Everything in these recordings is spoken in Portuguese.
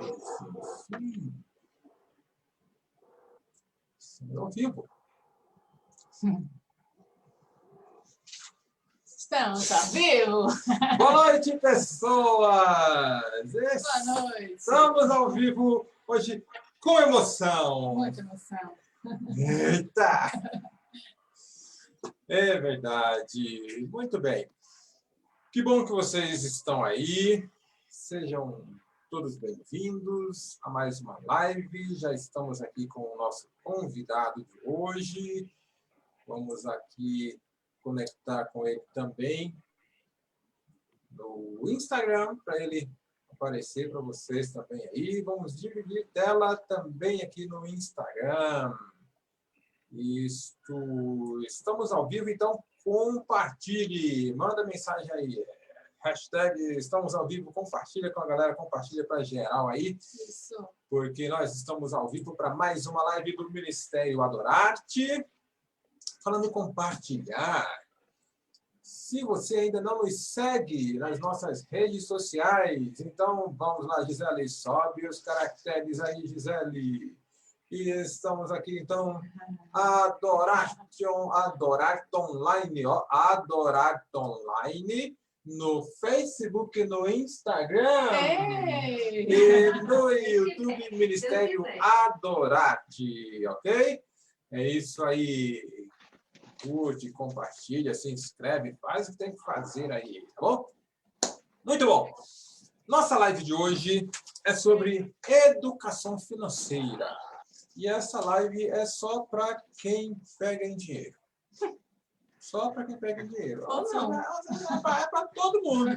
sim. Sim, ao vivo. Estamos ao vivo. Boa noite, pessoas! Boa noite. Estamos ao vivo hoje com emoção. Muita emoção. Eita! É verdade. Muito bem. Que bom que vocês estão aí. Sejam todos bem-vindos a mais uma live. Já estamos aqui com o nosso convidado de hoje. Vamos aqui conectar com ele também no Instagram, para ele aparecer para vocês também aí. Vamos dividir tela também aqui no Instagram. Estamos ao vivo, então compartilhe, manda mensagem aí. Hashtag estamos ao vivo, compartilha com a galera, compartilha para geral aí. Isso. Porque nós estamos ao vivo para mais uma live do Ministério Adorarte. Falando em compartilhar, se você ainda não nos segue nas nossas redes sociais, então vamos lá, Gisele, sobe os caracteres aí, Gisele. E estamos aqui, então, Adorarte Online, ó, Adorarte Online, no Facebook, no Instagram, e no YouTube, Ministério Adorarte, ok? É isso aí. Curte, compartilha, se inscreve, faz o que tem que fazer aí, tá bom? Muito bom. Nossa live de hoje é sobre educação financeira. E essa live é só para quem pega em dinheiro. Só para quem pega em dinheiro. Ou não. É para todo mundo.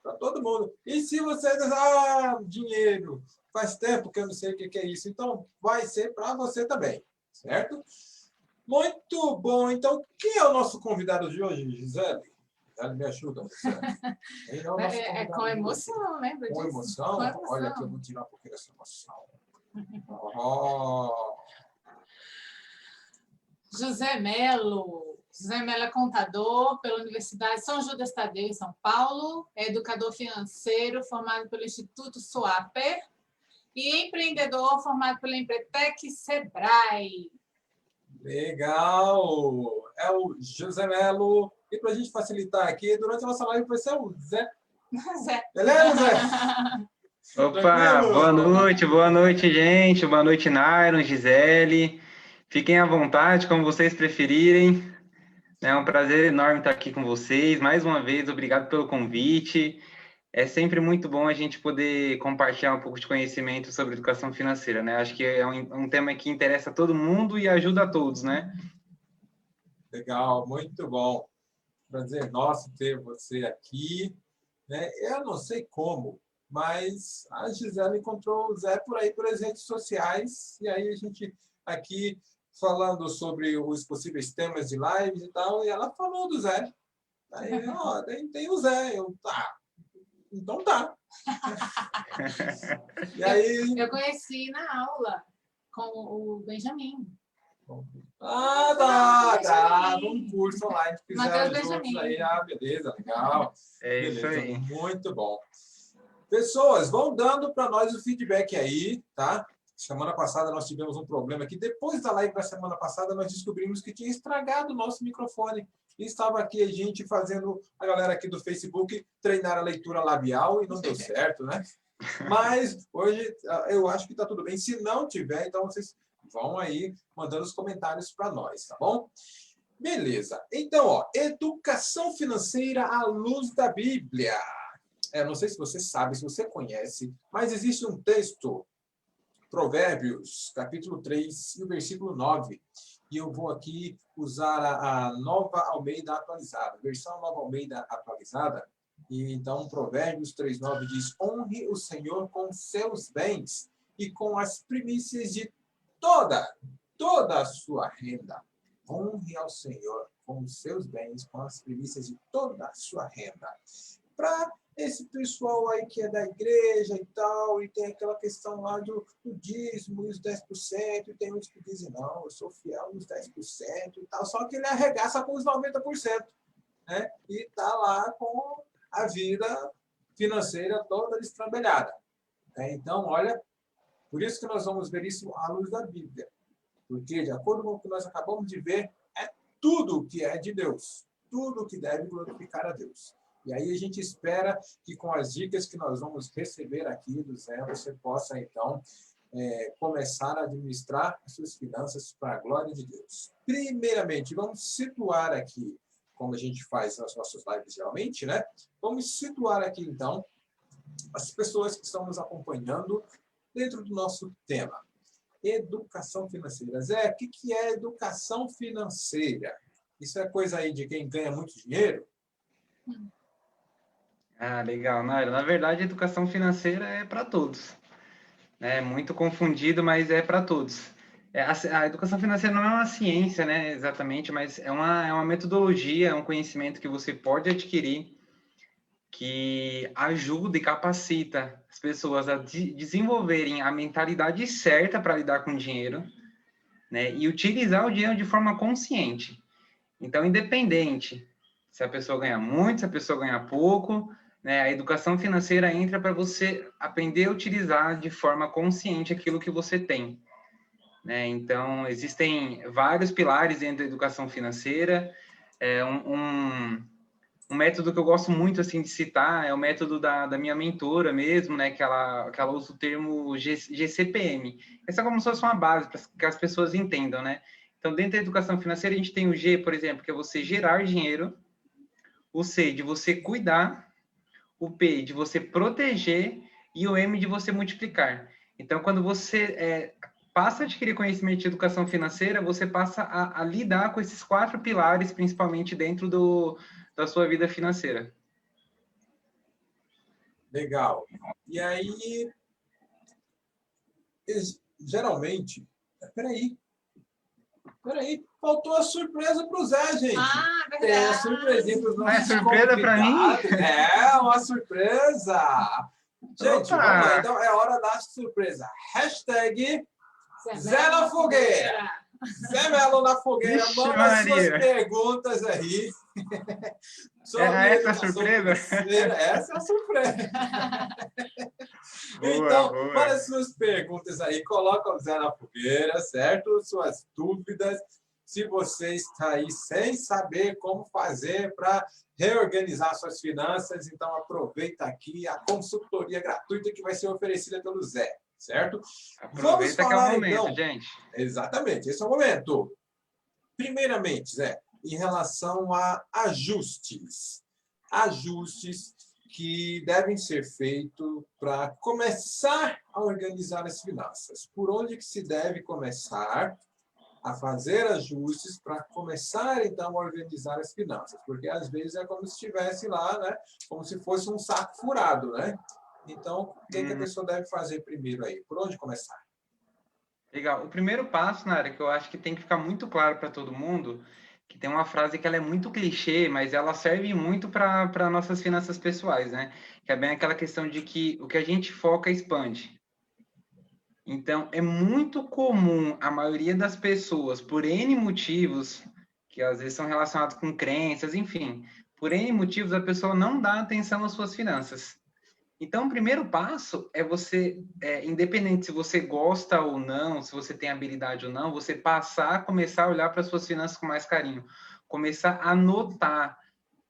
Para todo mundo. E se você diz, dinheiro, faz tempo que eu não sei o que é isso, então vai ser para você também, certo? Muito bom. Então, quem é o nosso convidado de hoje, Gisele? Gisele, me ajuda. É com emoção, lembra disso? Com emoção? Com emoção. Olha aqui, eu vou tirar um pouquinho dessa emoção. Oh. José Melo. José Melo é contador pela Universidade São Judas Tadeu, em São Paulo. É educador financeiro formado pelo Instituto Suaper. E empreendedor formado pela Empretec Sebrae. Legal! É o José Melo. E para a gente facilitar aqui, durante a nossa live vai ser o Zé. Zé. Beleza, Zé? Opa, boa noite, gente. Boa noite, Nairon, Gisele. Fiquem à vontade, como vocês preferirem. É um prazer enorme estar aqui com vocês. Mais uma vez, obrigado pelo convite. É sempre muito bom a gente poder compartilhar um pouco de conhecimento sobre educação financeira, né? Acho que é um tema que interessa a todo mundo e ajuda a todos, né? Legal, muito bom. Prazer nosso ter você aqui. Né? Eu não sei como, mas a Gisele encontrou o Zé por aí, pelas redes sociais, e aí a gente aqui falando sobre os possíveis temas de lives e tal, e ela falou do Zé. Aí, ó, tem o Zé. Eu, tá. Então tá. E aí... Eu conheci na aula com o Benjamin. Tá. Um curso online que fizeram juntos Benjamin. aí. Beleza, legal. É Beleza, isso aí. muito bom. Pessoas, vão dando para nós o feedback aí, tá? Semana passada nós tivemos um problema aqui. Depois da live da semana passada, nós descobrimos que tinha estragado o nosso microfone. E estava aqui a gente fazendo, a galera aqui do Facebook, treinar a leitura labial e não deu certo, né? Mas hoje eu acho que está tudo bem. Se não tiver, então vocês vão aí mandando os comentários para nós, tá bom? Beleza. Então, ó, educação financeira à luz da Bíblia. Não sei se você sabe, se você conhece, mas existe um texto, Provérbios, capítulo 3, e o versículo 9. E eu vou aqui usar a Nova Almeida atualizada, versão Nova Almeida atualizada. E então, Provérbios 3:9 diz: honre o Senhor com seus bens e com as primícias de toda a sua renda. Honre ao Senhor com os seus bens, com as primícias de toda a sua renda. Para esse pessoal aí que é da igreja e tal, e tem aquela questão lá do dízimo e os 10%, e tem uns que dizem, não, eu sou fiel nos 10% e tal, só que ele arregaça com os 90%, né? E está lá com a vida financeira toda destrambelhada. Então, olha, por isso que nós vamos ver isso à luz da Bíblia. Porque, de acordo com o que nós acabamos de ver, é tudo que é de Deus. Tudo que deve glorificar a Deus. E aí a gente espera que com as dicas que nós vamos receber aqui do Zé, você possa, então, começar a administrar as suas finanças para a glória de Deus. Primeiramente, vamos situar aqui, como a gente faz nas nossas lives geralmente, né? Vamos situar aqui, então, as pessoas que estão nos acompanhando dentro do nosso tema. Educação financeira. Zé, o que é educação financeira? Isso é coisa aí de quem ganha muito dinheiro? Ah, legal, Nairo. Na verdade, a educação financeira é para todos. É muito confundido, mas é para todos. A educação financeira não é uma ciência, né, exatamente, mas é uma metodologia, é um conhecimento que você pode adquirir que ajuda e capacita as pessoas a desenvolverem a mentalidade certa para lidar com o dinheiro, né, e utilizar o dinheiro de forma consciente. Então, independente se a pessoa ganha muito, se a pessoa ganha pouco, né, a educação financeira entra para você aprender a utilizar de forma consciente aquilo que você tem. Né? Então, existem vários pilares dentro da educação financeira. Um método que eu gosto muito assim de citar é o método da minha mentora mesmo, né, que ela usa o termo GCPM. Essa é como se fosse uma base para que as pessoas entendam, né? Então, dentro da educação financeira, a gente tem o G, por exemplo, que é você gerar dinheiro, o C, de você cuidar, o P, de você proteger, e o M, de você multiplicar. Então, quando você passa a adquirir conhecimento de educação financeira, você passa a lidar com esses 4 pilares, principalmente dentro da sua vida financeira. Legal. E aí, geralmente... Peraí, faltou a surpresa para o Zé, gente. Ah, verdade. Tem a surpresinha para os nossos convidados. É surpresa para mim? É, uma surpresa. Gente, Opa! vamos lá. Então, é hora da surpresa. Hashtag Zé na fogueira. Zé Melo na fogueira. Vixe, Manda as suas perguntas aí. Essa é a surpresa? Essa é a surpresa. Boa, Então, boa. manda as suas perguntas aí. Coloca o Zé na fogueira, certo? Suas dúvidas. Se você está aí sem saber como fazer para reorganizar suas finanças, então aproveita aqui a consultoria gratuita que vai ser oferecida pelo Zé, certo? Aproveita que é o momento, gente. Exatamente, esse é o momento. Primeiramente, Zé, em relação a ajustes. Ajustes que devem ser feitos para começar a organizar as finanças. Por onde que se deve começar a fazer ajustes para começar, então, a organizar as finanças? Porque, às vezes, é como se estivesse lá, né? Como se fosse um saco furado, né? Então, o que a pessoa deve fazer primeiro aí? Por onde começar? Legal. O primeiro passo, Nara, que eu acho que tem que ficar muito claro para todo mundo, que tem uma frase que ela é muito clichê, mas ela serve muito para nossas finanças pessoais, né? Que é bem aquela questão de que o que a gente foca expande. Então, é muito comum a maioria das pessoas, por N motivos, que às vezes são relacionados com crenças, enfim, por N motivos a pessoa não dá atenção às suas finanças. Então, o primeiro passo é você, independente se você gosta ou não, se você tem habilidade ou não, você passar a começar a olhar para as suas finanças com mais carinho. Começar a anotar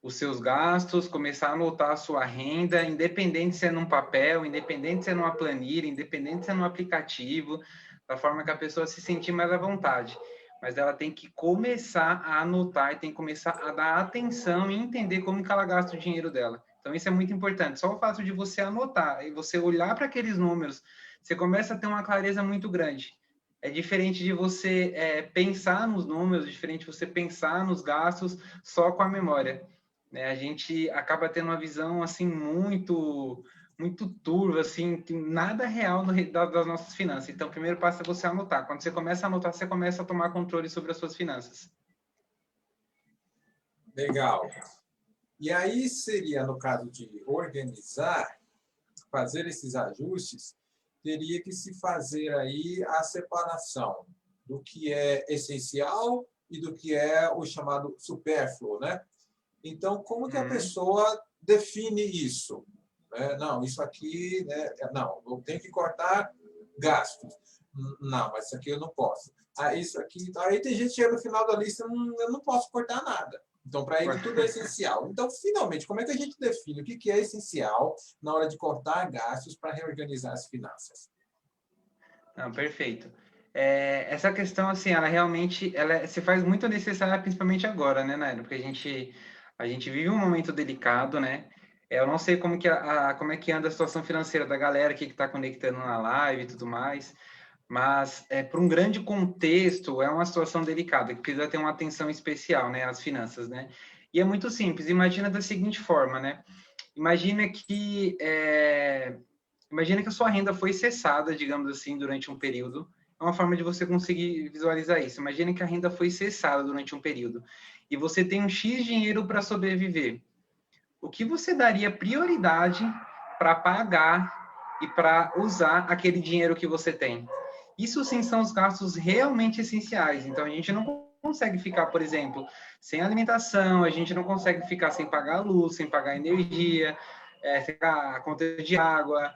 os seus gastos, começar a anotar a sua renda, independente se é num papel, independente se é numa planilha, independente se é num aplicativo, da forma que a pessoa se sentir mais à vontade. Mas ela tem que começar a anotar e tem que começar a dar atenção e entender como que ela gasta o dinheiro dela. Então, isso é muito importante. Só o fato de você anotar e você olhar para aqueles números, você começa a ter uma clareza muito grande. É diferente de você pensar nos números, diferente de você pensar nos gastos só com a memória. Né? A gente acaba tendo uma visão assim muito turva, assim, nada real das nossas finanças. Então, o primeiro passo é você anotar. Quando você começa a anotar, você começa a tomar controle sobre as suas finanças. Legal. E aí seria, no caso de organizar, fazer esses ajustes, teria que se fazer aí a separação do que é essencial e do que é o chamado supérfluo, né? Então, como que a pessoa define isso? né? Não, isso aqui, né? Não, eu tenho que cortar gastos. Não, mas isso aqui eu não posso. Isso aqui, aí tem gente que chega no final da lista, eu não posso cortar nada. Então, para ele, tudo é essencial. Então, finalmente, como é que a gente define o que é essencial na hora de cortar gastos para reorganizar as finanças? Não, perfeito. Essa questão, assim, ela realmente se faz muito necessária, principalmente agora, né, Nairo? Porque a gente vive um momento delicado, né? Eu não sei como como é que anda a situação financeira da galera aqui que está conectando na live e tudo mais, mas para um grande contexto é uma situação delicada, que precisa ter uma atenção especial, né, às finanças, né? E é muito simples, imagina da seguinte forma, né? Imagina que Imagina que a sua renda foi cessada, digamos assim, durante um período. É uma forma de você conseguir visualizar isso. Imagina que a renda foi cessada durante um período e você tem um X dinheiro para sobreviver. O que você daria prioridade para pagar e para usar aquele dinheiro que você tem? Isso sim são os gastos realmente essenciais. Então a gente não consegue ficar, por exemplo, sem alimentação, a gente não consegue ficar sem pagar luz, sem pagar energia, sem pagar a conta de água,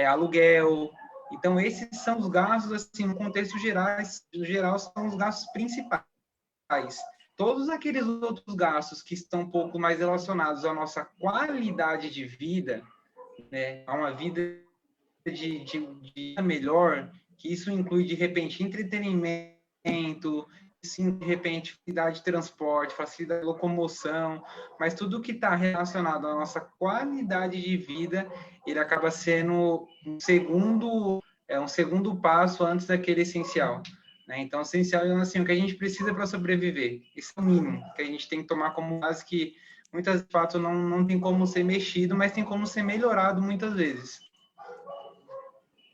aluguel. Então, esses são os gastos, assim, no contexto geral, são os gastos principais. Todos aqueles outros gastos que estão um pouco mais relacionados à nossa qualidade de vida, né, a uma vida de melhor, que isso inclui, de repente, entretenimento, sim, de repente, facilidade de transporte, facilidade de locomoção, mas tudo que está relacionado à nossa qualidade de vida, ele acaba sendo um segundo passo antes daquele essencial. Né? Então, o essencial é assim, o que a gente precisa para sobreviver. Isso é o mínimo que a gente tem que tomar como base, que muitas de fato não tem como ser mexido, mas tem como ser melhorado muitas vezes.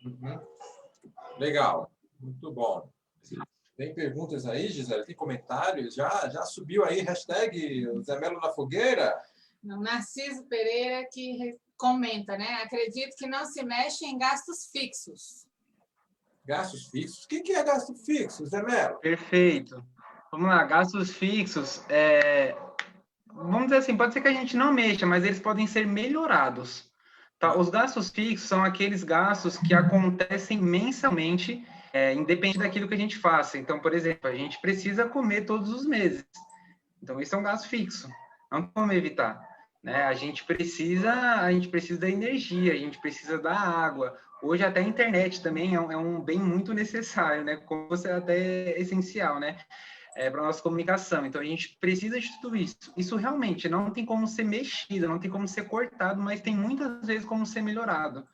Uhum. Legal, muito bom. Tem perguntas aí, Gisele? Tem comentários? Já subiu aí, hashtag Zé Melo na Fogueira? Narciso Pereira que comenta, né? Acredito que não se mexe em gastos fixos. Gastos fixos? O que é gasto fixo, Zé Melo? Perfeito. Vamos lá, gastos fixos. Vamos dizer assim, pode ser que a gente não mexa, mas eles podem ser melhorados. Tá? Os gastos fixos são aqueles gastos que acontecem mensalmente, independente daquilo que a gente faça. Então, por exemplo, a gente precisa comer todos os meses. Então, isso é um gasto fixo. Não tem como evitar. Né? A gente precisa da energia, a gente precisa da água. Hoje até a internet também é um bem muito necessário, né? Como você até é essencial, né? Para a nossa comunicação. Então, a gente precisa de tudo isso. Isso realmente não tem como ser mexido, não tem como ser cortado, mas tem muitas vezes como ser melhorado.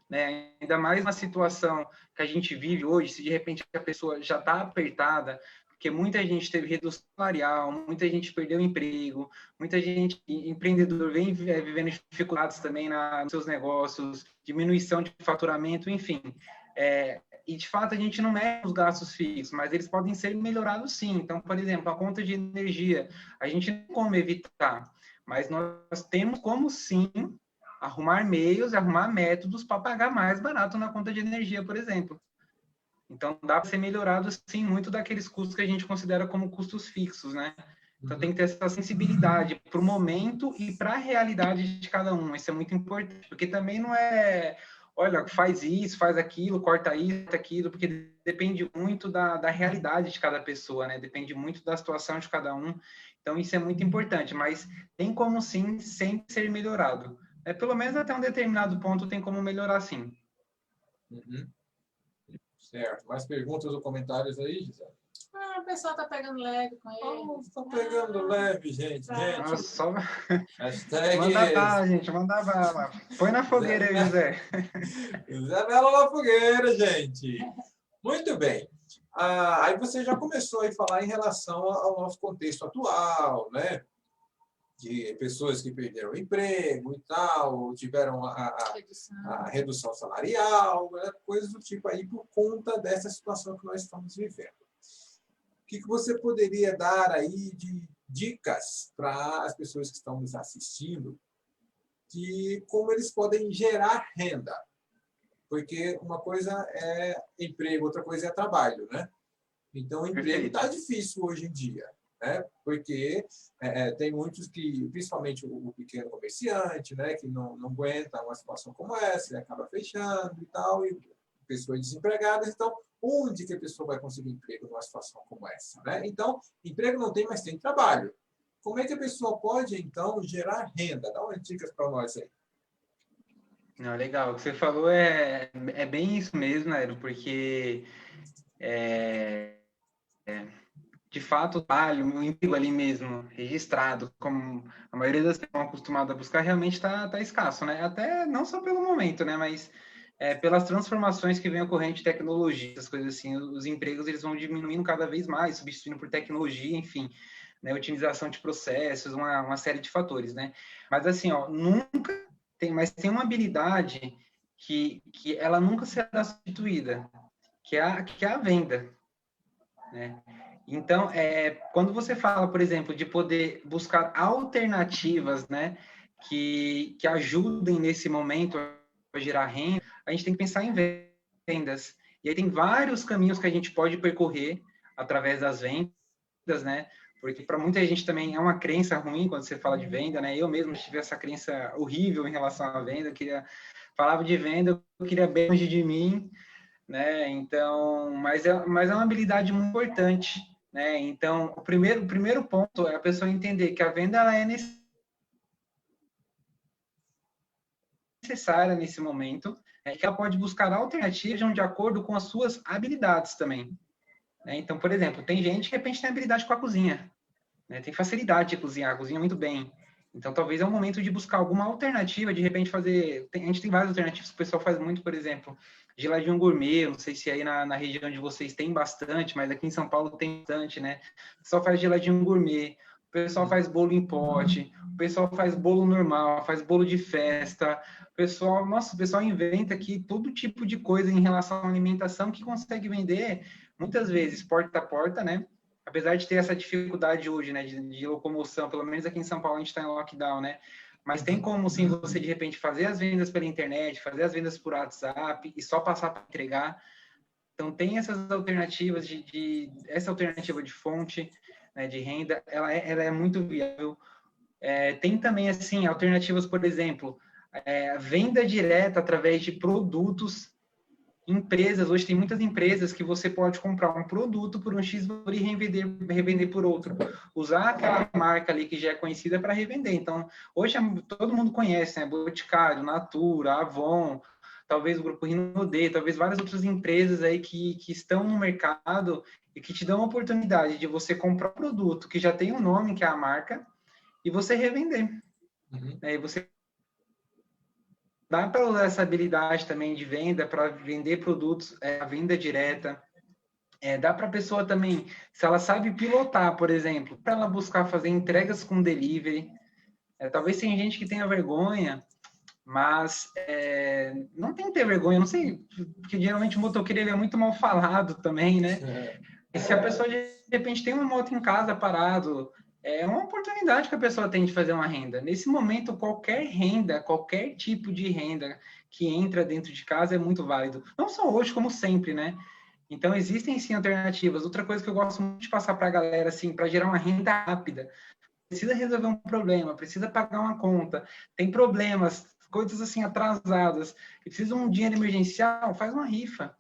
Né? Ainda mais uma situação que a gente vive hoje, se de repente a pessoa já está apertada, porque muita gente teve redução salarial, muita gente perdeu emprego, muita gente, empreendedor, vem vivendo dificuldades também nos seus negócios, diminuição de faturamento, enfim. E, de fato, a gente não mexe os gastos fixos, mas eles podem ser melhorados sim. Então, por exemplo, a conta de energia, a gente não tem como evitar, mas nós temos como sim arrumar meios, arrumar métodos para pagar mais barato na conta de energia, por exemplo. Então, dá para ser melhorado, sim, muito daqueles custos que a gente considera como custos fixos, né? Então, tem que ter essa sensibilidade para o momento e para a realidade de cada um. Isso é muito importante, porque também não é, olha, faz isso, faz aquilo, corta isso, corta aquilo, porque depende muito da realidade de cada pessoa, né? Depende muito da situação de cada um. Então, isso é muito importante, mas tem como, sim, sempre ser melhorado. Pelo menos até um determinado ponto tem como melhorar, sim. Uhum. Certo. Mais perguntas ou comentários aí, Gisele? O pessoal tá pegando leve com ele. Tá pegando leve, gente. Gente, Só... hashtag Manda bala, gente, manda bala. Põe na fogueira aí, José. Zé Melo na Fogueira, gente. Muito bem. Aí você já começou a falar em relação ao nosso contexto atual, né? De pessoas que perderam o emprego e tal, tiveram a redução salarial, né? Coisas do tipo aí por conta dessa situação que nós estamos vivendo. O que você poderia dar aí de dicas para as pessoas que estão nos assistindo de como eles podem gerar renda? Porque uma coisa é emprego, outra coisa é trabalho, né? Então, o emprego está difícil hoje em dia. né? Porque tem muitos que, principalmente o pequeno comerciante, né, que não aguenta uma situação como essa, e acaba fechando e tal, e pessoas desempregadas. Então, onde que a pessoa vai conseguir emprego numa situação como essa, né? Então, emprego não tem, mas tem trabalho. Como é que a pessoa pode, então, gerar renda? Dá umas dicas para nós aí. Não, legal. O que você falou é bem isso mesmo, Nairo, porque de fato, o trabalho, o emprego ali mesmo, registrado, como a maioria das pessoas estão acostumadas a buscar, realmente está escasso, né? Até não só pelo momento, né? Mas pelas transformações que vem ocorrendo de tecnologia, essas coisas assim, os empregos eles vão diminuindo cada vez mais, substituindo por tecnologia, enfim, né? Otimização de processos, uma série de fatores, né? Mas assim, ó, nunca tem uma habilidade que ela nunca será substituída, que é a venda, né? Então, quando você fala, por exemplo, de poder buscar alternativas, né, que ajudem nesse momento a gerar renda, a gente tem que pensar em vendas. E aí tem vários caminhos que a gente pode percorrer através das vendas, né? Porque para muita gente também é uma crença ruim quando você fala de venda, né? Eu mesmo tive essa crença horrível em relação à venda, falava de venda, eu queria bem longe de mim, né? Então, mas é uma habilidade muito importante, né? Então, o primeiro ponto é a pessoa entender que a venda ela é necessária nesse momento, que ela pode buscar alternativas de acordo com as suas habilidades também, né? Então, por exemplo, tem gente que de repente tem habilidade com a cozinha, né? Tem facilidade de cozinhar, cozinha muito bem. Então, talvez é o momento de buscar alguma alternativa, de repente fazer... A gente tem várias alternativas que o pessoal faz muito, por exemplo, geladinho gourmet, não sei se aí na região de vocês tem bastante, mas aqui em São Paulo tem bastante, né? O pessoal faz geladinho gourmet, o pessoal faz bolo em pote, o pessoal faz bolo normal, faz bolo de festa, o pessoal inventa aqui todo tipo de coisa em relação à alimentação que consegue vender, muitas vezes, porta a porta, né? Apesar de ter essa dificuldade hoje, né, de locomoção, pelo menos aqui em São Paulo a gente está em lockdown, né? Mas tem como, sim, você de repente fazer as vendas pela internet, fazer as vendas por WhatsApp e só passar para entregar. Então tem essas alternativas essa alternativa de fonte, né, de renda, ela é muito viável. Tem também assim alternativas, por exemplo, venda direta através de produtos. Empresas, hoje tem muitas empresas que você pode comprar um produto por um X valor e revender por outro. Usar aquela marca ali que já é conhecida para revender. Então, hoje todo mundo conhece, né? Boticário, Natura, Avon, talvez o Grupo Rinode, talvez várias outras empresas aí que estão no mercado e que te dão a oportunidade de você comprar um produto que já tem um nome, que é a marca, e você revender. E você dá para usar essa habilidade também de venda para vender produtos, a venda direta. Dá para a pessoa também, se ela sabe pilotar, por exemplo, para ela buscar fazer entregas com delivery. Talvez tenha gente que tenha vergonha, mas não tem que ter vergonha, não sei, porque geralmente o motoqueiro ele é muito mal falado também, né? E se a pessoa de repente tem uma moto em casa parado, é uma oportunidade que a pessoa tem de fazer uma renda. Nesse momento, qualquer renda, qualquer tipo de renda que entra dentro de casa é muito válido. Não só hoje, como sempre, né? Então, existem sim alternativas. Outra coisa que eu gosto muito de passar para a galera, assim, para gerar uma renda rápida. Precisa resolver um problema, precisa pagar uma conta, tem problemas, coisas assim atrasadas, e precisa de um dinheiro emergencial, faz uma rifa.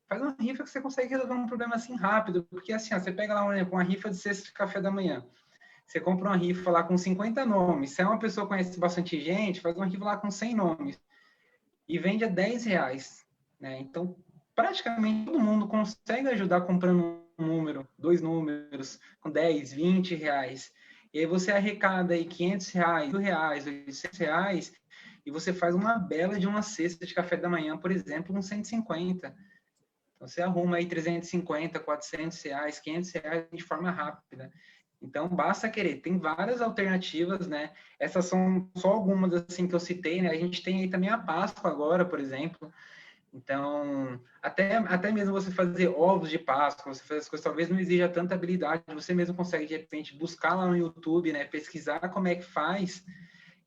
Faz uma rifa que você consegue resolver um problema assim rápido, porque assim, ó, você pega lá uma rifa de cesta de café da manhã, você compra uma rifa lá com 50 nomes, se é uma pessoa que conhece bastante gente, faz uma rifa lá com 100 nomes, e vende a R$10, né? Então, praticamente todo mundo consegue ajudar comprando um número, 2 números, com 10, R$20. E aí você arrecada aí R$500, R$1.000, R$800, e você faz uma bela de uma cesta de café da manhã, por exemplo, com 150. Então, você arruma aí 350, R$400, R$500 de forma rápida. Então, basta querer. Tem várias alternativas, né? Essas são só algumas, assim, que eu citei, né? A gente tem aí também a Páscoa agora, por exemplo. Então, até mesmo você fazer ovos de Páscoa, você fazer as coisas, talvez não exija tanta habilidade. Você mesmo consegue, de repente, buscar lá no YouTube, né? Pesquisar como é que faz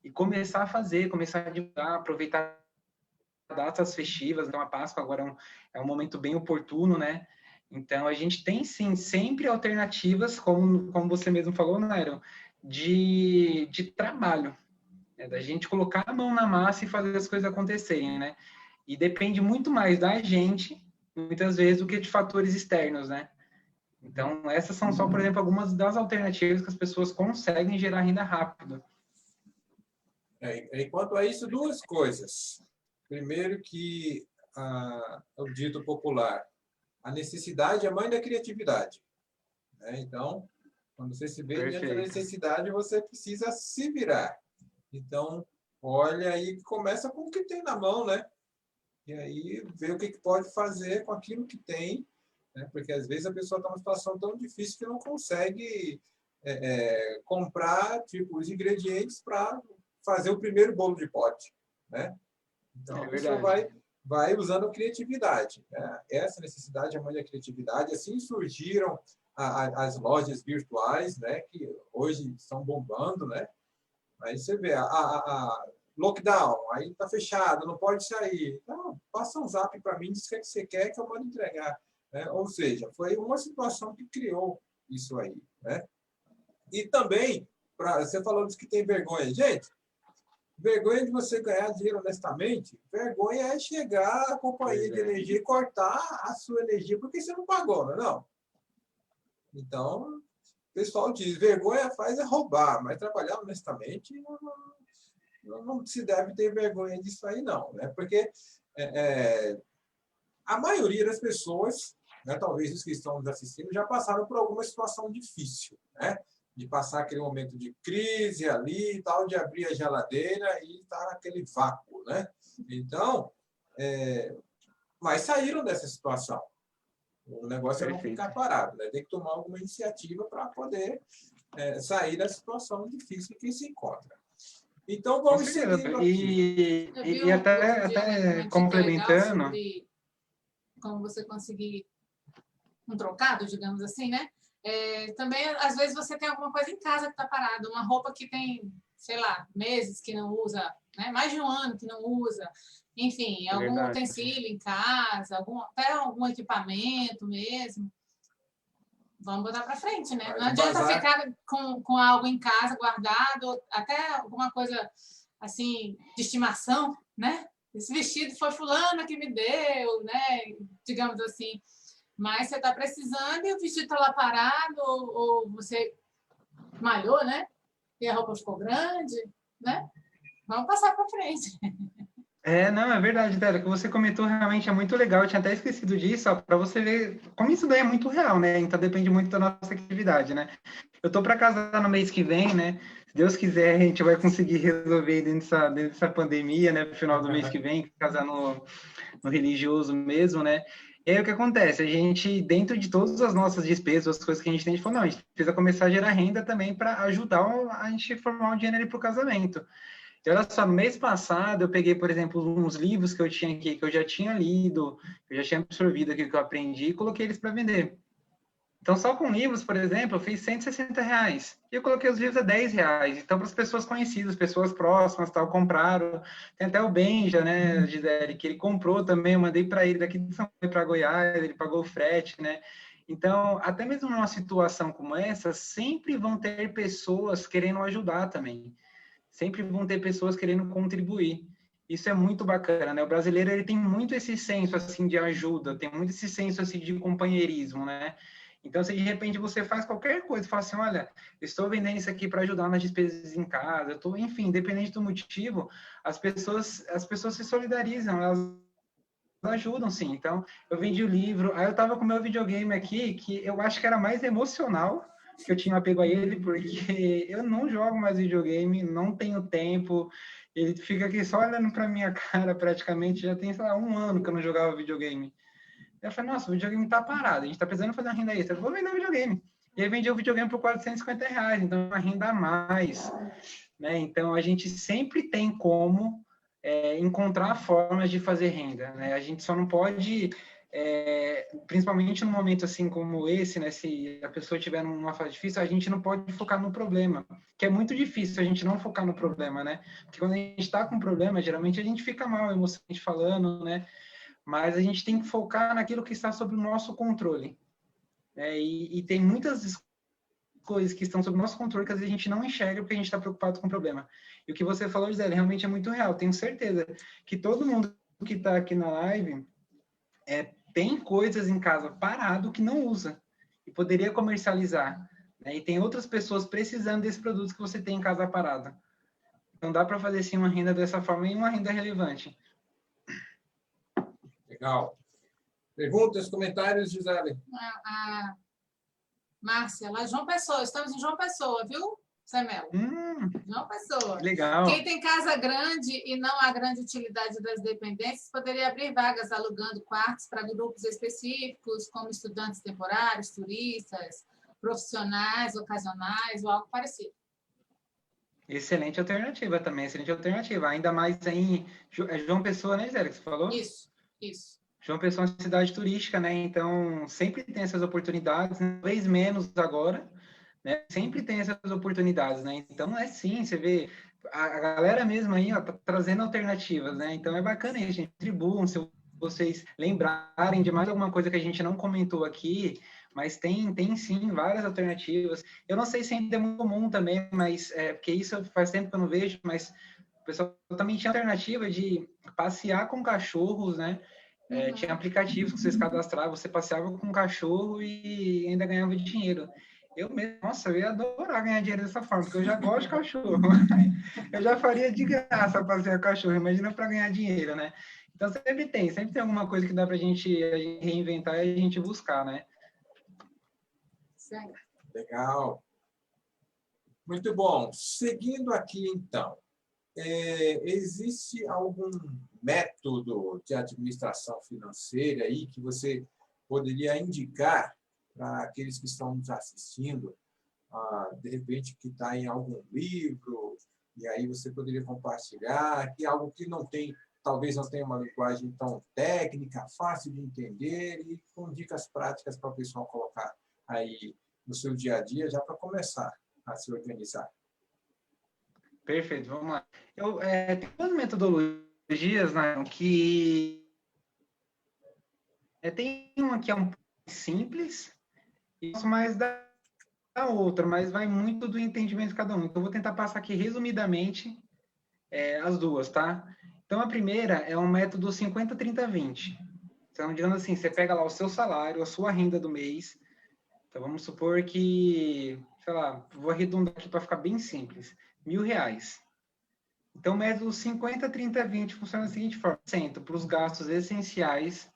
e começar a fazer, começar a divulgar, aproveitar datas festivas. Então, a Páscoa agora é um momento bem oportuno, né? Então, a gente tem, sim, sempre alternativas, como você mesmo falou, Nairon, de trabalho, né? Da gente colocar a mão na massa e fazer as coisas acontecerem, né? E depende muito mais da gente, muitas vezes, do que de fatores externos, né? Então, essas são só, por exemplo, algumas das alternativas que as pessoas conseguem gerar renda rápido. Enquanto a isso, duas coisas. Primeiro que o dito popular, a necessidade é a mãe da criatividade, né? Então, quando você se vê diante da necessidade, você precisa se virar. Então, olha aí, começa com o que tem na mão, né? E aí vê o que pode fazer com aquilo que tem, né? Porque às vezes a pessoa está numa situação tão difícil que não consegue comprar tipo, os ingredientes para fazer o primeiro bolo de pote, né? Então, a pessoa vai usando a criatividade, né? Essa necessidade é a mãe da criatividade. Assim surgiram as lojas virtuais, né? Que hoje estão bombando, né? Aí você vê, lockdown, aí está fechado, não pode sair. Então, passa um zap para mim, diz o que você quer que eu mando entregar, né? Ou seja, foi uma situação que criou isso aí, né? E também, você falou que tem vergonha. Gente, vergonha de você ganhar dinheiro honestamente, vergonha é chegar à companhia de energia e cortar a sua energia porque você não pagou, não é não? Então, o pessoal diz, vergonha faz é roubar, mas trabalhar honestamente não se deve ter vergonha disso aí, não, né? Porque a maioria das pessoas, né, talvez os que estão nos assistindo, já passaram por alguma situação difícil, né? De passar aquele momento de crise ali e tal, de abrir a geladeira e estar naquele vácuo, né? Então, mas saíram dessa situação. O negócio é não ficar parado, né? Tem que tomar alguma iniciativa para poder sair da situação difícil que se encontra. Então, vamos seguindo aqui. E até complementando... Sobre como você conseguir um trocado, digamos assim, né? Também, às vezes, você tem alguma coisa em casa que está parada, uma roupa que tem, sei lá, meses que não usa, né? Mais de um ano que não usa, enfim, algum utensílio em casa, até algum equipamento mesmo. Vamos botar para frente, né? Não adianta ficar com algo em casa guardado, até alguma coisa assim de estimação, né? Esse vestido foi fulana que me deu, né? Digamos assim. Mas você está precisando e o vestido está lá parado, ou você malhou, né? E a roupa ficou grande, né? Vamos passar para frente. Não, é verdade, Tera, o que você comentou realmente é muito legal, eu tinha até esquecido disso, para você ver como isso daí é muito real, né? Então depende muito da nossa atividade, né? Eu tô para casar no mês que vem, né? Se Deus quiser, a gente vai conseguir resolver dentro dessa pandemia, né? No final do mês que vem, casar no religioso mesmo, né? E aí o que acontece? A gente, dentro de todas as nossas despesas, as coisas que a gente tem, a gente falou, não, a gente precisa começar a gerar renda também para ajudar a gente a formar um dinheiro ali para o casamento. E olha só, no mês passado eu peguei, por exemplo, uns livros que eu tinha aqui, que eu já tinha lido, que eu já tinha absorvido aquilo que eu aprendi, e coloquei eles para vender. Então, só com livros, por exemplo, eu fiz R$160. E eu coloquei os livros a R$10. Então, para as pessoas conhecidas, pessoas próximas, tal, compraram. Tem até o Benja, né, Gisele, que ele comprou também, eu mandei para ele daqui de São Paulo para Goiás, ele pagou o frete, né? Então, até mesmo numa situação como essa, sempre vão ter pessoas querendo ajudar também. Sempre vão ter pessoas querendo contribuir. Isso é muito bacana, né? O brasileiro, ele tem muito esse senso, assim, de ajuda, tem muito esse senso, assim, de companheirismo, né? Então, se de repente você faz qualquer coisa, fala assim, olha, estou vendendo isso aqui para ajudar nas despesas em casa, enfim, independente do motivo, as pessoas se solidarizam, elas ajudam, sim. Então, eu vendi o livro, aí eu estava com o meu videogame aqui, que eu acho que era mais emocional, que eu tinha apego a ele, porque eu não jogo mais videogame, não tenho tempo, ele fica aqui só olhando para minha cara praticamente, já tem, sei lá, 1 ano que eu não jogava videogame. Eu falei, nossa, o videogame tá parado, a gente tá precisando fazer uma renda extra, eu vou vender o videogame. E aí vendi o videogame por R$450, então é uma renda a mais, né? Então a gente sempre tem como encontrar formas de fazer renda, né? A gente só não pode, principalmente num momento assim como esse, né? Se a pessoa estiver numa fase difícil, a gente não pode focar no problema, que é muito difícil a gente não focar no problema, né? Porque quando a gente está com problema, geralmente a gente fica mal, emocionalmente falando, né? mas a gente tem que focar naquilo que está sob o nosso controle. E tem muitas coisas que estão sob o nosso controle que às vezes a gente não enxerga porque a gente está preocupado com o problema. E o que você falou, Gisele, realmente é muito real. Tenho certeza que todo mundo que está aqui na live tem coisas em casa parado que não usa e poderia comercializar. Né? E tem outras pessoas precisando desses produtos que você tem em casa parado. Então dá para fazer sim uma renda dessa forma e uma renda relevante. Legal. Perguntas, comentários, Gisele? Márcia, lá João Pessoa, estamos em João Pessoa, viu, Semelo? João Pessoa. Legal. Quem tem casa grande e não há grande utilidade das dependências, poderia abrir vagas alugando quartos para grupos específicos, como estudantes temporários, turistas, profissionais, ocasionais ou algo parecido. Excelente alternativa também, excelente alternativa. Ainda mais em João Pessoa, né, Gisele, que você falou? Isso. João Pessoa é uma cidade turística, né? Então, sempre tem essas oportunidades, talvez menos agora, né? Sempre tem essas oportunidades, né? Então, sim, você vê a galera mesmo aí, ó, tá trazendo alternativas, né? Então, é bacana isso, gente. Contribuam, se vocês lembrarem de mais alguma coisa que a gente não comentou aqui, mas tem sim várias alternativas. Eu não sei se ainda é muito comum também, mas porque isso faz tempo que eu não vejo, mas o pessoal também tinha alternativa de passear com cachorros, né? Tinha aplicativos que vocês cadastravam, você passeava com um cachorro e ainda ganhava dinheiro. Eu mesmo, nossa, eu ia adorar ganhar dinheiro dessa forma, porque eu já gosto de cachorro. Eu já faria de graça passear com cachorro, imagina para ganhar dinheiro, né? Então sempre tem alguma coisa que dá para a gente reinventar e a gente buscar, né? Certo. Legal. Muito bom. Seguindo aqui, então, existe algum método de administração financeira aí que você poderia indicar para aqueles que estão nos assistindo, de repente que está em algum livro, e aí você poderia compartilhar, que é algo que talvez não tenha uma linguagem tão técnica, fácil de entender, e com dicas práticas para o pessoal colocar aí no seu dia a dia, já para começar a se organizar. Perfeito, vamos lá. Tem duas metodologias, né, que tem uma que é um pouco simples e mais da outra, mas vai muito do entendimento de cada um. Então, eu vou tentar passar aqui resumidamente as duas, tá? Então, a primeira é um método 50-30-20. Então, digamos assim, você pega lá o seu salário, a sua renda do mês. Então, vamos supor que, sei lá, vou arredondar aqui para ficar bem simples, R$1.000. Então, o método 50-30-20 funciona da seguinte forma: 100% para os gastos essenciais.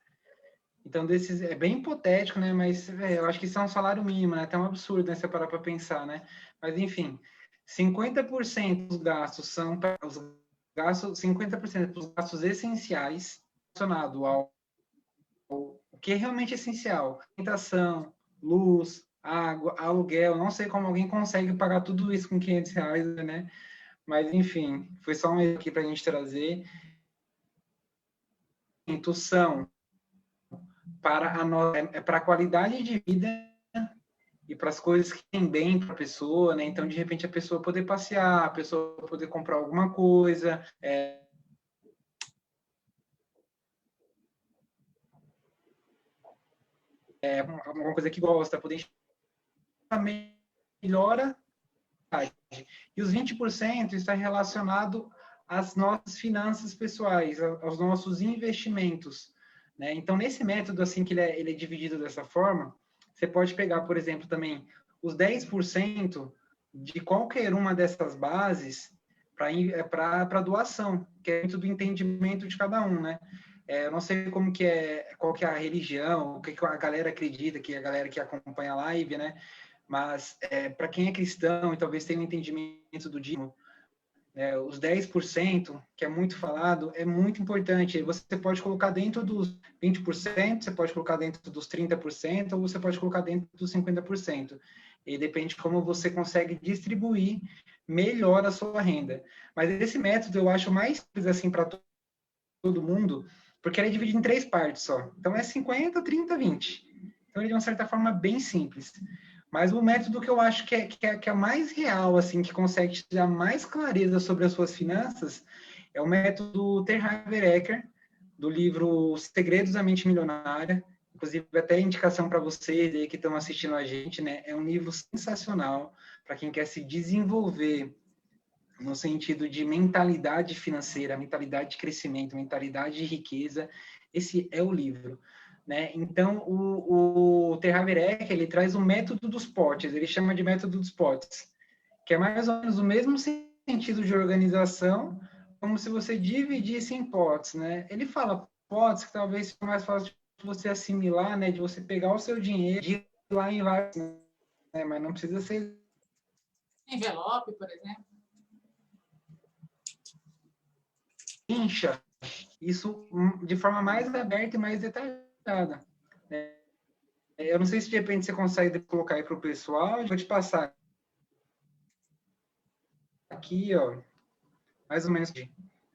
Então, desses é bem hipotético, né? Mas eu acho que isso é um salário mínimo, né? Até um absurdo, né? Se eu parar para pensar, né? Mas, enfim, 50% dos gastos são para os gastos, 50% para os gastos essenciais, relacionado ao que é realmente essencial: alimentação, luz, água, aluguel. Não sei como alguém consegue pagar tudo isso com R$500, né? Mas, enfim, foi só um exemplo aqui para a gente trazer. Intuição para a qualidade de vida e para as coisas que tem bem para a pessoa, né? Então, de repente, a pessoa poder passear, a pessoa poder comprar alguma coisa, alguma coisa que gosta, poder melhora. E os 20% está relacionado às nossas finanças pessoais, aos nossos investimentos, né? Então, nesse método, assim, que ele é dividido dessa forma, você pode pegar, por exemplo, também os 10% de qualquer uma dessas bases para doação, que é muito do entendimento de cada um, né? Eu não sei qual que é a religião, o que a galera acredita, que a galera que acompanha a live, né? Mas para quem é cristão e talvez tenha um entendimento do dízimo, os 10%, que é muito falado, é muito importante. Você pode colocar dentro dos 20%, você pode colocar dentro dos 30%, ou você pode colocar dentro dos 50%. E depende de como você consegue distribuir melhor a sua renda. Mas esse método eu acho mais simples assim para todo mundo, porque ele é dividido em 3 partes só. Então é 50, 30, 20. Então ele é de uma certa forma bem simples. Mas o método que eu acho que é mais real, assim, que consegue te dar mais clareza sobre as suas finanças, é o método Ter Haver Eker, do livro Segredos da Mente Milionária. Inclusive, até indicação para vocês aí que estão assistindo a gente, né? É um livro sensacional para quem quer se desenvolver no sentido de mentalidade financeira, mentalidade de crescimento, mentalidade de riqueza. Esse é o livro, né? Então, o Ter Haver Eck, ele traz o método dos potes, ele chama de método dos potes, que é mais ou menos o mesmo sentido de organização, como se você dividisse em potes, né? Ele fala potes que talvez seja mais fácil de você assimilar, né? De você pegar o seu dinheiro e ir lá em vários, né? Mas não precisa ser Envelope, por exemplo. incha isso de forma mais aberta e mais detalhada, né? Eu não sei se de repente você consegue colocar aí para o pessoal, vou te passar aqui, ó, mais ou menos,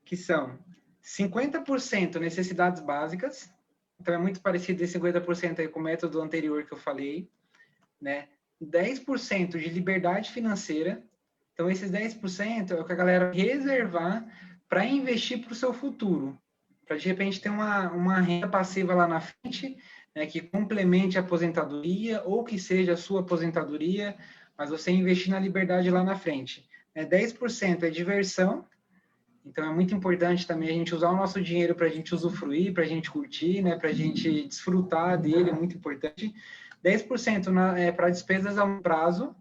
que são 50% necessidades básicas, então é muito parecido esse 50% aí com o método anterior que eu falei, né? 10% de liberdade financeira, então esses 10% é o que a galera reservar para investir para o seu futuro, para de repente ter uma renda passiva lá na frente, né, que complemente a aposentadoria ou que seja a sua aposentadoria, mas você investir na liberdade lá na frente. 10% é diversão, então é muito importante também a gente usar o nosso dinheiro para a gente usufruir, para a gente curtir, né, para a gente desfrutar dele, é muito importante. 10% para despesas a longo prazo,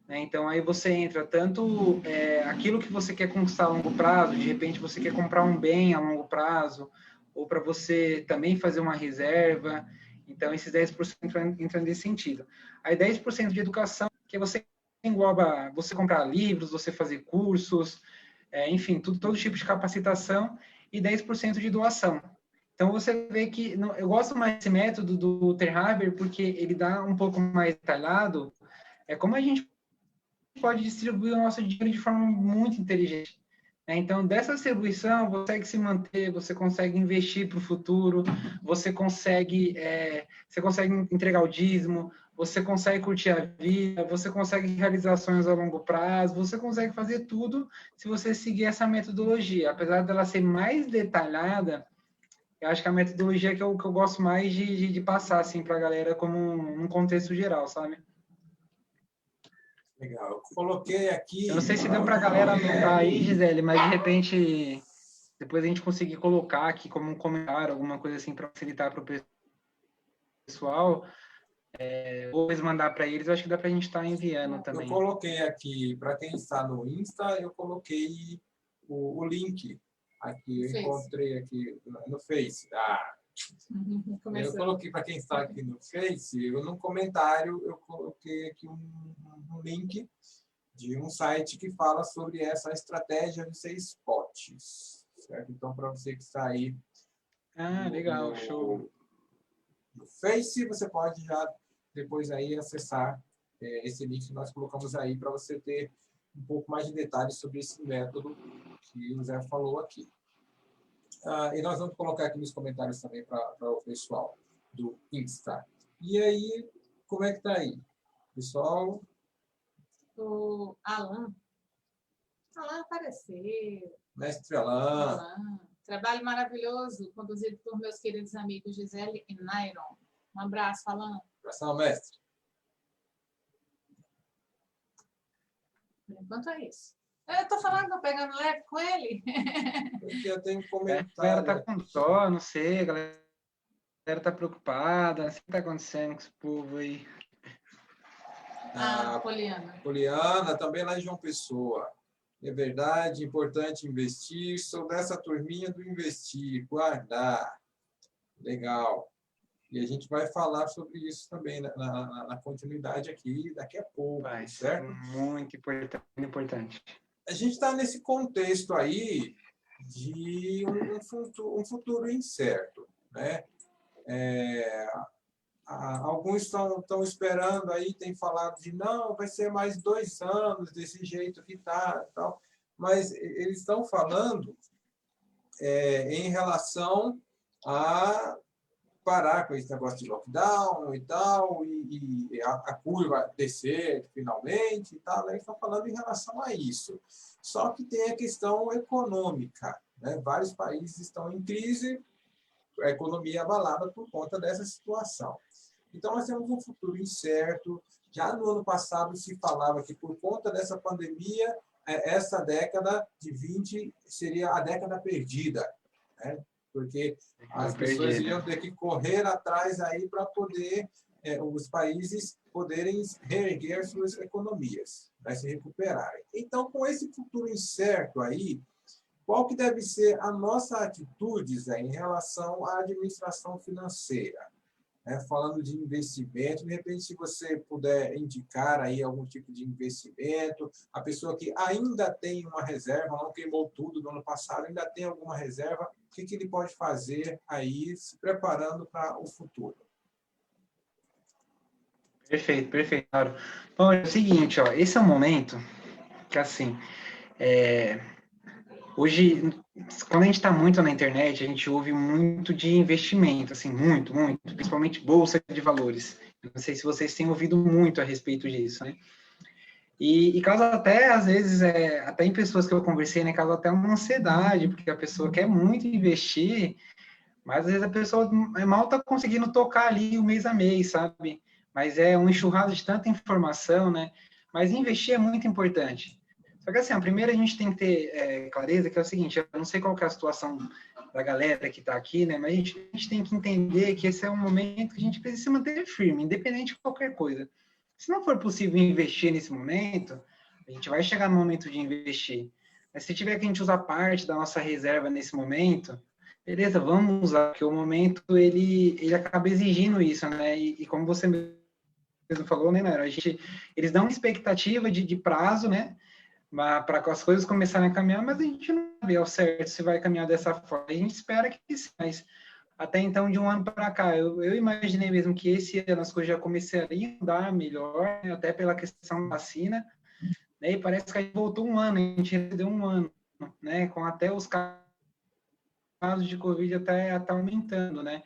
né? Então aí você entra tanto aquilo que você quer conquistar a longo prazo, de repente você quer comprar um bem a longo prazo, ou para você também fazer uma reserva, então esses 10% entram nesse sentido. Aí 10% de educação, que você engloba você comprar livros, você fazer cursos, enfim, todo tipo de capacitação, e 10% de doação. Então, você vê que eu gosto mais desse método do Ter Haver, porque ele dá um pouco mais detalhado como a gente pode distribuir o nosso dinheiro de forma muito inteligente. Então, dessa distribuição, você consegue se manter, você consegue investir para o futuro, você consegue entregar o dízimo, você consegue curtir a vida, você consegue realizar sonhos a longo prazo, você consegue fazer tudo se você seguir essa metodologia. Apesar dela ser mais detalhada, eu acho que a metodologia que eu gosto mais de passar assim, para a galera como um contexto geral, sabe? Legal. Eu coloquei aqui. Eu não sei se deu para a galera anotar aí, Gisele, mas de repente depois a gente conseguir colocar aqui como um comentário, alguma coisa assim para facilitar para o pessoal, ou eles mandar para eles, eu acho que dá para a gente estar enviando também. Eu coloquei aqui, para quem está no Insta, eu coloquei o link aqui, eu encontrei aqui no Face. Eu coloquei para quem está aqui no Face, no comentário eu coloquei aqui um link de um site que fala sobre essa estratégia de 6 potes, certo? Então, para você que está aí legal, show. No Face, você pode já depois aí acessar esse link que nós colocamos aí para você ter um pouco mais de detalhes sobre esse método que o Zé falou aqui. E nós vamos colocar aqui nos comentários também para o pessoal do Insta. E aí, como é que está aí? Pessoal? O Alan apareceu. Mestre Alan. Trabalho maravilhoso, conduzido por meus queridos amigos Gisele e Nairon. Um abraço, Alan. Abração, mestre. Por enquanto é isso. Eu estou falando, estou pegando leve com ele. Porque eu tenho comentário. A galera está com dó, não sei, a galera está preocupada, não sei o que está acontecendo com esse povo aí. Poliana. Poliana, também lá em João Pessoa. É verdade, importante investir. Sou dessa turminha do investir, guardar. Legal. E a gente vai falar sobre isso também na continuidade aqui, daqui a pouco, certo? Muito importante. A gente está nesse contexto aí de um futuro incerto, né? Alguns estão esperando aí, tem falado de não, vai ser mais 2 anos desse jeito que está, tal. Mas eles estão falando em relação a parar com esse negócio de lockdown e tal, e a curva descer finalmente e tal, eles estão falando em relação a isso. Só que tem a questão econômica, né? Vários países estão em crise, a economia abalada por conta dessa situação. Então, nós temos um futuro incerto. Já no ano passado se falava que, por conta dessa pandemia, essa década de 20 seria a década perdida, né? Porque as pessoas iam ter que correr atrás aí para poder os países poderem reerguer suas economias, para se recuperarem. Então, com esse futuro incerto aí, qual que deve ser a nossa atitude, Zé, em relação à administração financeira? Falando de investimento, de repente, se você puder indicar aí algum tipo de investimento, a pessoa que ainda tem uma reserva, não queimou tudo do ano passado, ainda tem alguma reserva, o que ele pode fazer aí, se preparando para o futuro? Perfeito, perfeito. Bom, é o seguinte, ó, esse é um momento que, assim, hoje, quando a gente está muito na internet, a gente ouve muito de investimento, assim, muito, principalmente bolsa de valores. Não sei se vocês têm ouvido muito a respeito disso, né? E causa até, às vezes, até em pessoas que eu conversei, né, causa até uma ansiedade, porque a pessoa quer muito investir, mas às vezes a pessoa mal está conseguindo tocar ali o mês a mês, sabe? Mas é um enxurrado de tanta informação, né? Mas investir é muito importante. Só que assim, a primeira a gente tem que ter clareza que é o seguinte, eu não sei qual que é a situação da galera que está aqui, né? Mas a gente tem que entender que esse é um momento que a gente precisa se manter firme, independente de qualquer coisa. Se não for possível investir nesse momento, a gente vai chegar no momento de investir. Mas se tiver que a gente usar parte da nossa reserva nesse momento, beleza, vamos usar, porque o momento ele acaba exigindo isso, né? E como você mesmo falou, né, Naira? Eles dão uma expectativa de prazo, né? Para as coisas começarem a caminhar, mas a gente não vê ao certo se vai caminhar dessa forma. A gente espera que sim, mas até então, de um ano para cá, eu imaginei mesmo que esse ano as coisas já começariam a andar melhor, né? Até pela questão da vacina, né? E parece que a gente voltou um ano, a gente deu um ano, né? Com até os casos de Covid até aumentando, né?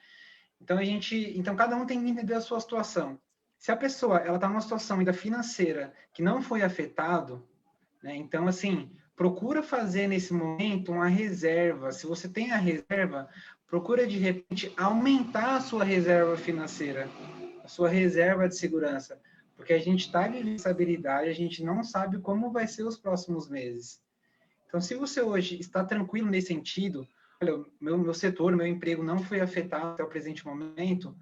Então cada um tem que entender a sua situação. Se a pessoa ela está numa situação ainda financeira que não foi afetado, né? Então assim, procura fazer nesse momento uma reserva. Se você tem a reserva, procura de repente aumentar a sua reserva financeira, a sua reserva de segurança, porque a gente está vivendo essa habilidade, a gente não sabe como vai ser os próximos meses. Então, se você hoje está tranquilo nesse sentido, olha, meu setor, meu emprego não foi afetado até o presente momento,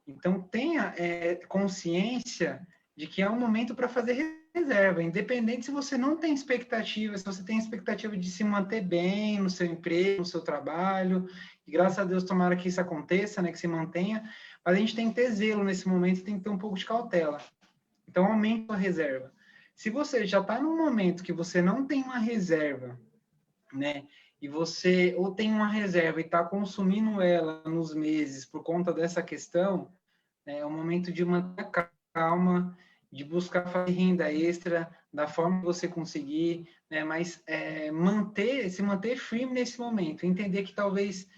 então tenha consciência de que é um momento para fazer reserva, independente se você não tem expectativa, se você tem expectativa de se manter bem no seu emprego, no seu trabalho, e graças a Deus tomara que isso aconteça, né, que se mantenha, mas a gente tem que ter zelo nesse momento, tem que ter um pouco de cautela. Então, aumenta a reserva. Se você já está num momento que você não tem uma reserva, né, e você ou tem uma reserva e está consumindo ela nos meses por conta dessa questão, é o momento de manter a calma, de buscar fazer renda extra da forma que você conseguir, né, mas se manter firme nesse momento, entender que talvez,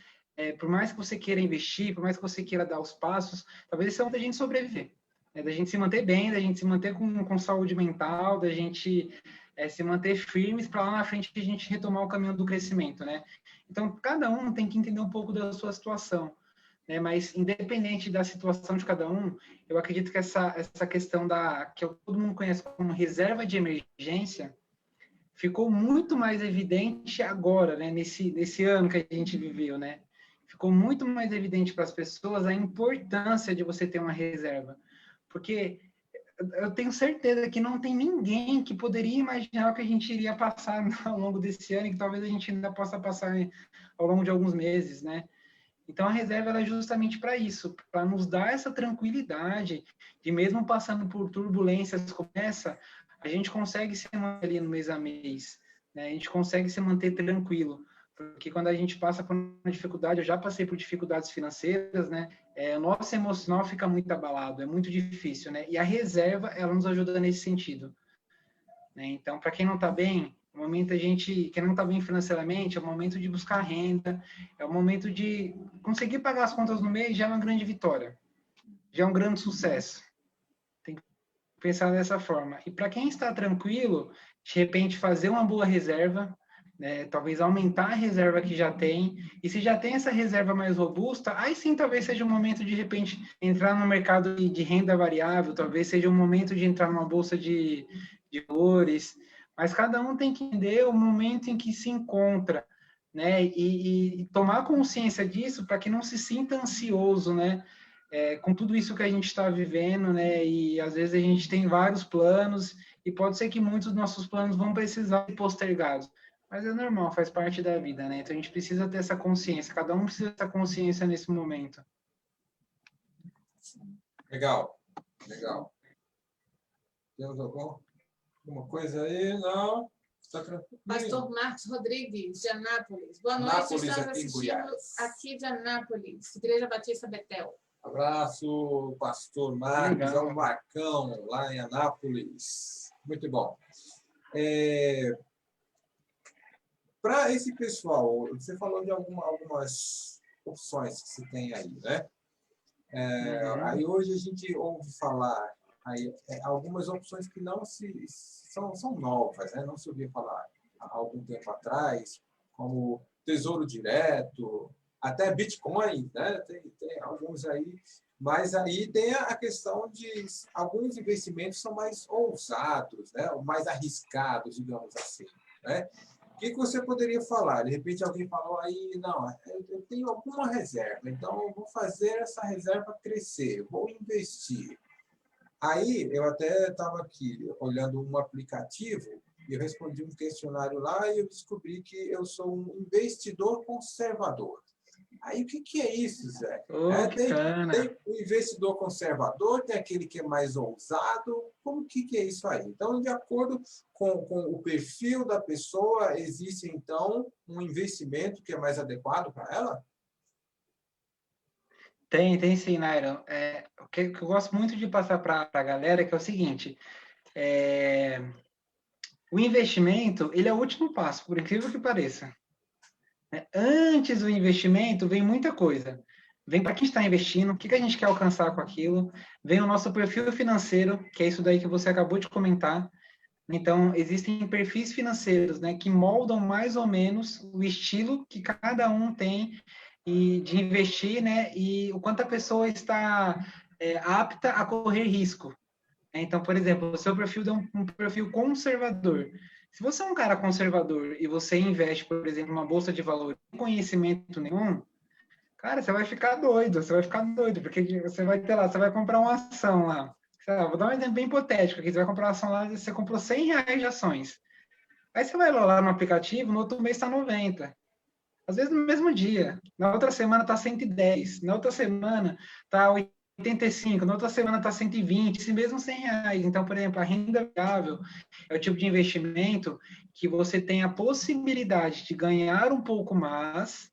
por mais que você queira investir, por mais que você queira dar os passos, talvez esse é onde a gente sobreviver. Da gente se manter bem, da gente se manter com saúde mental, da gente se manter firmes para lá na frente a gente retomar o caminho do crescimento, né? Então, cada um tem que entender um pouco da sua situação, né? Mas, independente da situação de cada um, eu acredito que essa questão que todo mundo conhece como reserva de emergência ficou muito mais evidente agora, né? Nesse ano que a gente viveu, né? Ficou muito mais evidente para as pessoas a importância de você ter uma reserva. Porque eu tenho certeza que não tem ninguém que poderia imaginar o que a gente iria passar ao longo desse ano e que talvez a gente ainda possa passar ao longo de alguns meses, né? Então, a reserva é justamente para isso, para nos dar essa tranquilidade de mesmo passando por turbulências como essa, a gente consegue se manter ali no mês a mês, né? A gente consegue se manter tranquilo. Porque quando a gente passa por uma dificuldade, eu já passei por dificuldades financeiras, né? O nosso emocional fica muito abalado, é muito difícil, né? E a reserva, ela nos ajuda nesse sentido, né? Então, para quem não está bem, o momento quem não está bem financeiramente, é o momento de buscar renda, é o momento de conseguir pagar as contas no mês, já é uma grande vitória, já é um grande sucesso. Tem que pensar dessa forma. E para quem está tranquilo, de repente fazer uma boa reserva, né? Talvez aumentar a reserva que já tem, e se já tem essa reserva mais robusta, aí sim talvez seja o momento de repente entrar no mercado de renda variável, talvez seja o momento de entrar numa bolsa de valores, mas cada um tem que entender o momento em que se encontra, né? E tomar consciência disso para que não se sinta ansioso, né? Com tudo isso que a gente está vivendo, né? E às vezes a gente tem vários planos e pode ser que muitos dos nossos planos vão precisar ser postergados. Mas é normal, faz parte da vida, né? Então a gente precisa ter essa consciência, cada um precisa ter essa consciência nesse momento. Legal, legal. Temos alguma coisa aí? Não? Está tranquilo? Pastor Marcos Rodrigues, de Anápolis. Boa noite, Anápolis, estamos aqui em assistindo Goiás. aqui de Anápolis, Igreja Batista Betel. Abraço, pastor Marcos, Legal. é um Marcão, lá em Anápolis. Muito bom. Para esse pessoal, você falou de algumas opções que se tem aí, né? Aí hoje a gente ouve falar aí, algumas opções que não são novas, né? Não se ouvia falar há algum tempo atrás, como Tesouro Direto, até Bitcoin, né? Tem alguns aí, mas aí tem a questão de alguns investimentos são mais ousados, né? Mais arriscados, digamos assim, né? O que você poderia falar? De repente alguém falou aí, não, eu tenho alguma reserva, então eu vou fazer essa reserva crescer, vou investir. Aí eu até estava aqui olhando um aplicativo e eu respondi um questionário lá e eu descobri que eu sou um investidor conservador. Aí o que é isso, Zé? Tem o investidor conservador, tem aquele que é mais ousado. Como que é isso aí? Então, de acordo com o perfil da pessoa, existe então um investimento que é mais adequado para ela? Tem sim, Nairo. O que eu gosto muito de passar para a galera é que é o seguinte: o investimento ele é o último passo, por incrível que pareça. Antes do investimento vem muita coisa. Vem para quem está investindo, o que a gente quer alcançar com aquilo. Vem o nosso perfil financeiro, que é isso daí que você acabou de comentar. Então, existem perfis financeiros, né, que moldam mais ou menos o estilo que cada um tem de investir, né, e o quanto a pessoa está apta a correr risco. Então, por exemplo, o seu perfil é um perfil conservador. Se você é um cara conservador e você investe, por exemplo, numa bolsa de valores sem conhecimento nenhum, cara, você vai ficar doido, porque você vai ter lá, você vai comprar uma ação lá. Vou dar um exemplo bem hipotético aqui, você vai comprar uma ação lá, você comprou R$100 de ações. Aí você vai lá no aplicativo, no outro mês está 90. Às vezes no mesmo dia. Na outra semana está 110. Na outra semana está 85. Na outra semana está 120. Esse mesmo R$100. Então, por exemplo, a renda variável é o tipo de investimento que você tem a possibilidade de ganhar um pouco mais,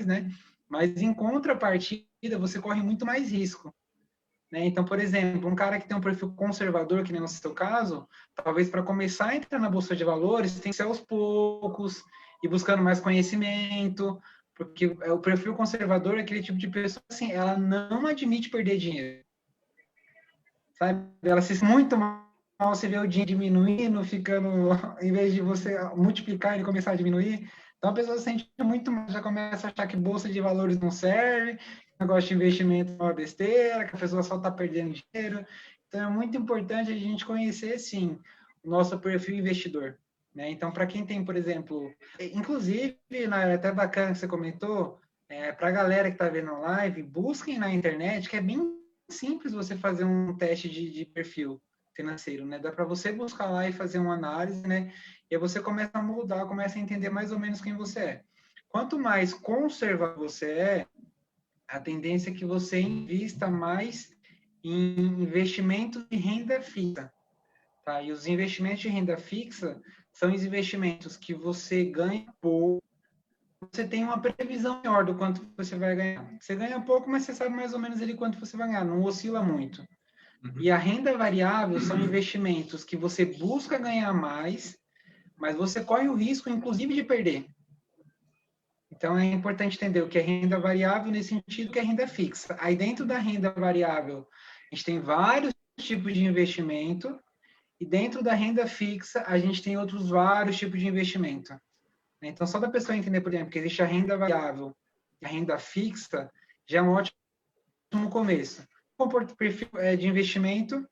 né? Mas em contrapartida, você corre muito mais risco. Né? Então, por exemplo, um cara que tem um perfil conservador, que nem no seu caso, talvez para começar a entrar na Bolsa de Valores, tem que ser aos poucos, e buscando mais conhecimento, porque o perfil conservador é aquele tipo de pessoa, assim, ela não admite perder dinheiro. Sabe? Ela se sente muito mal, você vê o dinheiro diminuindo, ficando, em vez de você multiplicar, ele começar a diminuir. Então, a pessoa se sente muito mal, já começa a achar que Bolsa de Valores não serve, negócio de investimento é uma besteira, que a pessoa só está perdendo dinheiro. Então, é muito importante a gente conhecer, sim, o nosso perfil investidor. Né? Então, para quem tem, por exemplo, inclusive, é até bacana que você comentou, para a galera que está vendo a live, busquem na internet, que é bem simples você fazer um teste de perfil financeiro, né? Dá para você buscar lá e fazer uma análise, né? E aí você começa a moldar, começa a entender mais ou menos quem você é. Quanto mais conservador você é, a tendência é que você invista mais em investimentos de renda fixa, tá? E os investimentos de renda fixa são os investimentos que você ganha pouco, você tem uma previsão maior do quanto você vai ganhar. Você ganha pouco, mas você sabe mais ou menos ali quanto você vai ganhar, não oscila muito. E a renda variável são investimentos que você busca ganhar mais, mas você corre o risco, inclusive, de perder. Então, é importante entender o que é renda variável nesse sentido que é renda fixa. Aí, dentro da renda variável, a gente tem vários tipos de investimento, e dentro da renda fixa, a gente tem outros vários tipos de investimento. Então, só da pessoa entender, por exemplo, que existe a renda variável e a renda fixa, já é um ótimo começo. Perfil de investimento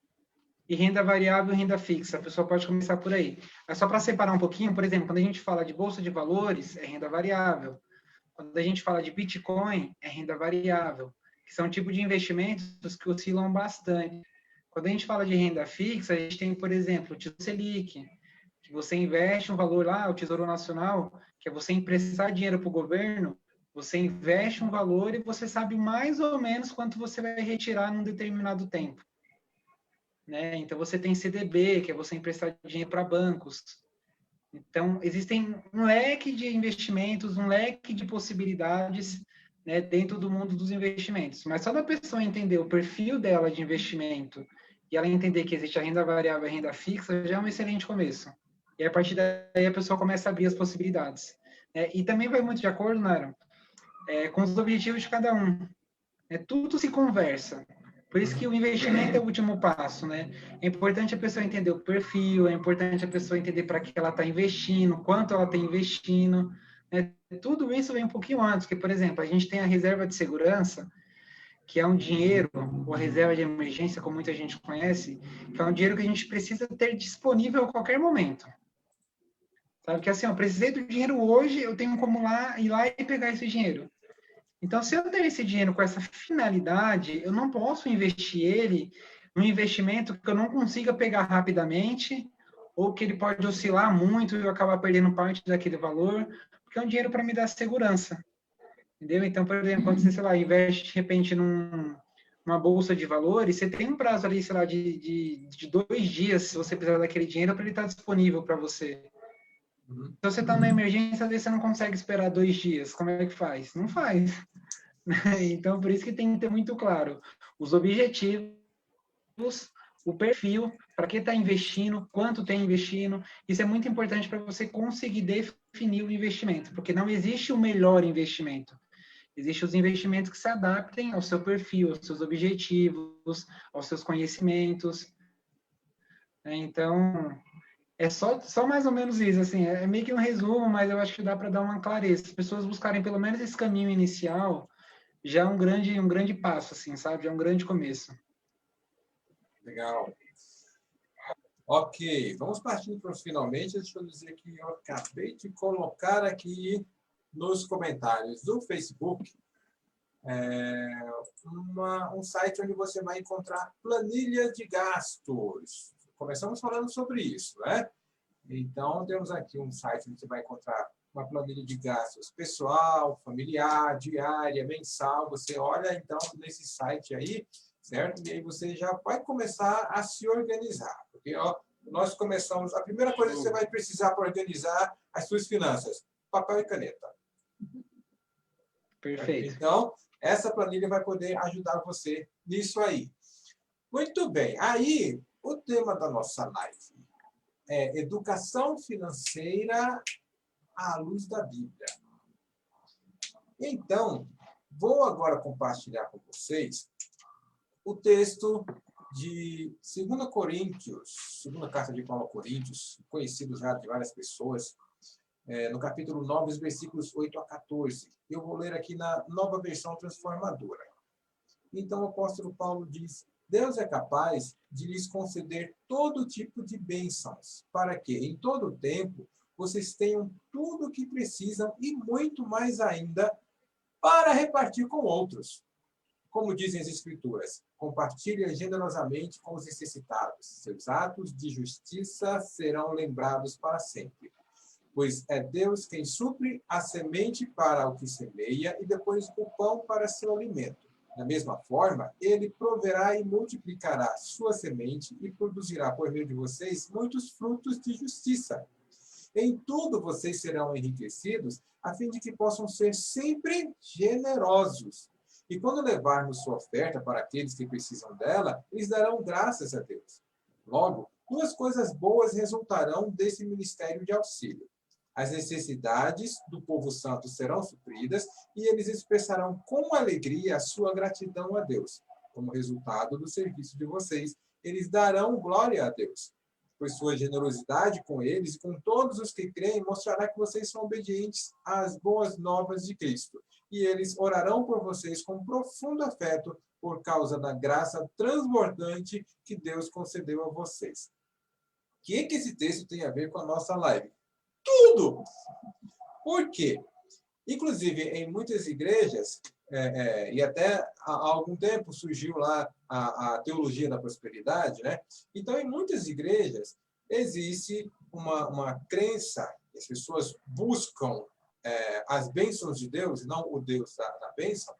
e renda variável e renda fixa. A pessoa pode começar por aí. Mas só para separar um pouquinho, por exemplo, quando a gente fala de bolsa de valores, é renda variável. Quando a gente fala de Bitcoin, é renda variável, que são tipos de investimentos que oscilam bastante. Quando a gente fala de renda fixa, a gente tem, por exemplo, o Tesouro Selic, que você investe um valor lá, o Tesouro Nacional, que é você emprestar dinheiro para o governo, você investe um valor e você sabe mais ou menos quanto você vai retirar num determinado tempo. Né? Então, você tem CDB, que é você emprestar dinheiro para bancos. Então, existem um leque de investimentos, um leque de possibilidades, né, dentro do mundo dos investimentos. Mas só da pessoa entender o perfil dela de investimento e ela entender que existe a renda variável e a renda fixa, já é um excelente começo. E a partir daí a pessoa começa a abrir as possibilidades. E também vai muito de acordo, Nara, com os objetivos de cada um. Tudo se conversa. Por isso que o investimento é o último passo, né? É importante a pessoa entender o perfil, é importante a pessoa entender para que ela está investindo, quanto ela está investindo. Né? Tudo isso vem um pouquinho antes, porque, por exemplo, a gente tem a reserva de segurança, que é um dinheiro, ou a reserva de emergência, como muita gente conhece, que é um dinheiro que a gente precisa ter disponível a qualquer momento. Sabe que assim, eu precisei do dinheiro hoje, eu tenho como ir lá e pegar esse dinheiro. Então, se eu tenho esse dinheiro com essa finalidade, eu não posso investir ele num investimento que eu não consiga pegar rapidamente, ou que ele pode oscilar muito e eu acabar perdendo parte daquele valor, porque é um dinheiro para me dar segurança. Entendeu? Então, por exemplo, quando você, sei lá, investe de repente numa bolsa de valores, você tem um prazo ali, sei lá, de 2 dias, se você precisar daquele dinheiro, para ele estar disponível para você. Se você está na emergência, às vezes você não consegue esperar 2 dias. Como é que faz? Não faz. Então, por isso que tem que ter muito claro os objetivos, o perfil, para que está investindo, quanto está investindo. Isso é muito importante para você conseguir definir o investimento, porque não existe o melhor investimento. Existem os investimentos que se adaptem ao seu perfil, aos seus objetivos, aos seus conhecimentos. Então, é só mais ou menos isso, assim, é meio que um resumo, mas eu acho que dá para dar uma clareza. Se as pessoas buscarem pelo menos esse caminho inicial, já é um grande passo, assim, sabe? Já é um grande começo. Legal. Ok, vamos partindo para os finalmente. Deixa eu dizer que eu acabei de colocar aqui nos comentários do Facebook um site onde você vai encontrar planilha de gastos. Começamos falando sobre isso, né? Então, temos aqui um site onde você vai encontrar uma planilha de gastos pessoal, familiar, diária, mensal. Você olha, então, nesse site aí, certo? E aí você já vai começar a se organizar. Porque nós começamos... A primeira coisa que você vai precisar para organizar as suas finanças, papel e caneta. Perfeito. Então, essa planilha vai poder ajudar você nisso aí. Muito bem. Aí, o tema da nossa live é educação financeira à luz da Bíblia. Então, vou agora compartilhar com vocês o texto de 2 Coríntios, segunda carta de Paulo a Coríntios, conhecido já de várias pessoas, no capítulo 9, os versículos 8 a 14. Eu vou ler aqui na Nova Versão Transformadora. Então, o apóstolo Paulo diz: Deus é capaz de lhes conceder todo tipo de bênçãos, para que, em todo o tempo, vocês tenham tudo o que precisam e muito mais ainda para repartir com outros. Como dizem as Escrituras, compartilhem generosamente com os necessitados. Seus atos de justiça serão lembrados para sempre. Pois é Deus quem supre a semente para o que semeia e depois o pão para seu alimento. Da mesma forma, ele proverá e multiplicará sua semente e produzirá por meio de vocês muitos frutos de justiça. Em tudo vocês serão enriquecidos, a fim de que possam ser sempre generosos. E quando levarmos sua oferta para aqueles que precisam dela, eles darão graças a Deus. Logo, 2 coisas boas resultarão desse ministério de auxílio. As necessidades do povo santo serão supridas e eles expressarão com alegria a sua gratidão a Deus. Como resultado do serviço de vocês, eles darão glória a Deus. pois sua generosidade com eles e com todos os que creem mostrará que vocês são obedientes às boas novas de Cristo. E eles orarão por vocês com profundo afeto por causa da graça transbordante que Deus concedeu a vocês. O que esse texto tem a ver com a nossa live? Tudo! Por quê? Inclusive, em muitas igrejas, e até há algum tempo surgiu lá a teologia da prosperidade, né? Então, em muitas igrejas, existe uma crença, as pessoas buscam as bênçãos de Deus, não o Deus da bênção.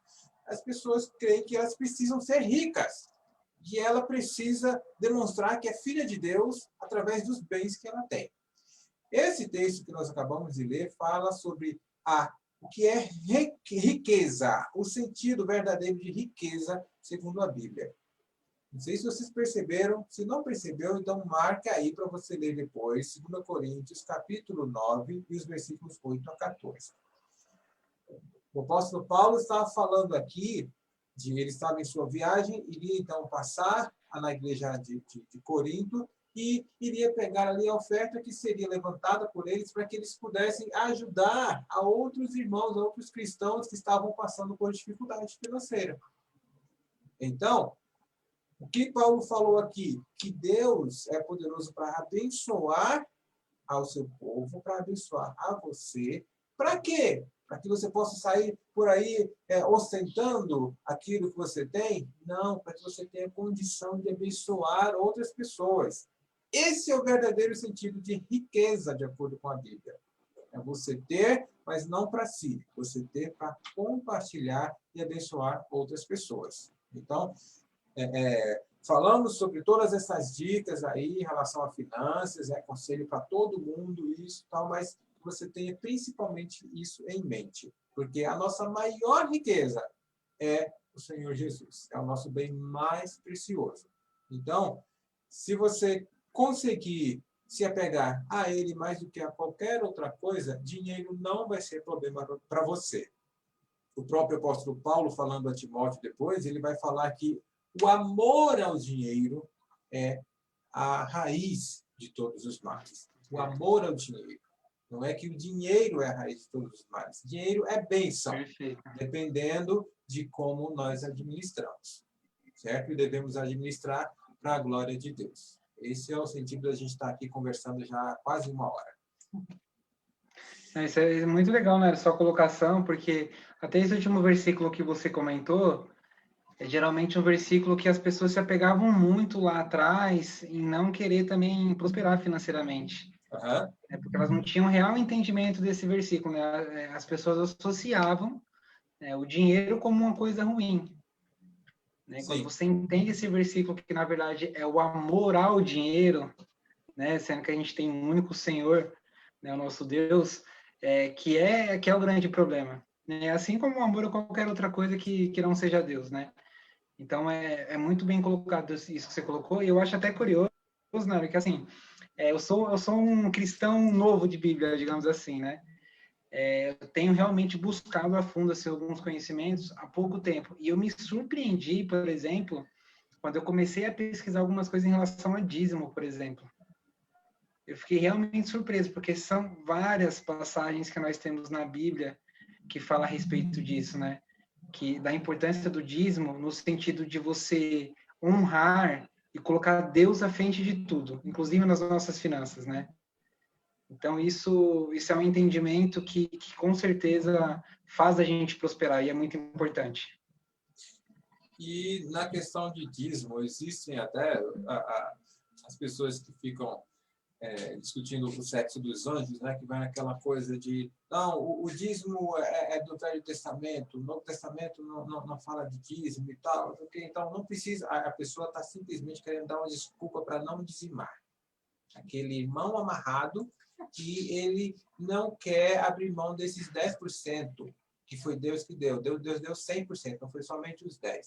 As pessoas creem que elas precisam ser ricas, que ela precisa demonstrar que é filha de Deus através dos bens que ela tem. Esse texto que nós acabamos de ler fala sobre o que é riqueza, o sentido verdadeiro de riqueza, segundo a Bíblia. Não sei se vocês perceberam. Se não percebeu, então marca aí para você ler depois, 2 Coríntios, capítulo 9, e os versículos 8 a 14. O apóstolo Paulo estava falando aqui, ele estava em sua viagem, iria então passar na igreja de Corinto, e iria pegar ali a oferta que seria levantada por eles para que eles pudessem ajudar a outros irmãos, a outros cristãos que estavam passando por dificuldade financeira. Então, o que Paulo falou aqui? Que Deus é poderoso para abençoar ao seu povo, para abençoar a você. Para quê? Para que você possa sair por aí ostentando aquilo que você tem? Não, para que você tenha condição de abençoar outras pessoas. Esse é o verdadeiro sentido de riqueza, de acordo com a Bíblia. É você ter, mas não para si. Você ter para compartilhar e abençoar outras pessoas. Então, falamos sobre todas essas dicas aí em relação a finanças, conselho para todo mundo, isso e tal, mas você tenha principalmente isso em mente. Porque a nossa maior riqueza é o Senhor Jesus. É o nosso bem mais precioso. Então, se você conseguir se apegar a ele mais do que a qualquer outra coisa, dinheiro não vai ser problema para você. O próprio apóstolo Paulo, falando a Timóteo depois, ele vai falar que o amor ao dinheiro é a raiz de todos os males. O amor ao dinheiro. Não é que o dinheiro é a raiz de todos os males. Dinheiro é bênção, dependendo de como nós administramos. Certo? E devemos administrar para a glória de Deus. Esse é o sentido da gente estar aqui conversando já há quase uma hora. Isso é muito legal, né? Sua colocação, porque até esse último versículo que você comentou é geralmente um versículo que as pessoas se apegavam muito lá atrás em não querer também prosperar financeiramente. Porque elas não tinham real entendimento desse versículo, né? As pessoas associavam o dinheiro como uma coisa ruim. Né? Quando você entende esse versículo, que na verdade é o amor ao dinheiro, né? Sendo que a gente tem um único Senhor, né? O nosso Deus, que é o grande problema. Né? Assim como o amor a qualquer outra coisa que não seja Deus, né? Então, é muito bem colocado isso que você colocou, e eu acho até curioso, né? Que assim, eu sou um cristão novo de Bíblia, digamos assim, né? Eu tenho realmente buscado a fundo assim, alguns conhecimentos há pouco tempo. E eu me surpreendi, por exemplo, quando eu comecei a pesquisar algumas coisas em relação a dízimo, por exemplo. Eu fiquei realmente surpreso, porque são várias passagens que nós temos na Bíblia que falam a respeito disso, né? Que da importância do dízimo no sentido de você honrar e colocar Deus à frente de tudo, inclusive nas nossas finanças, né? Então, isso é um entendimento que com certeza faz a gente prosperar e é muito importante. E na questão de dízimo, existem até as pessoas que ficam discutindo o sexo dos anjos, né, que vai naquela coisa de, não, o dízimo é do Velho Testamento, o Novo Testamento não fala de dízimo e tal, porque, então não precisa, a pessoa está simplesmente querendo dar uma desculpa para não dizimar. Aquele irmão amarrado que ele não quer abrir mão desses 10%, que foi Deus que deu. Deus deu 100%, não foi somente os 10%.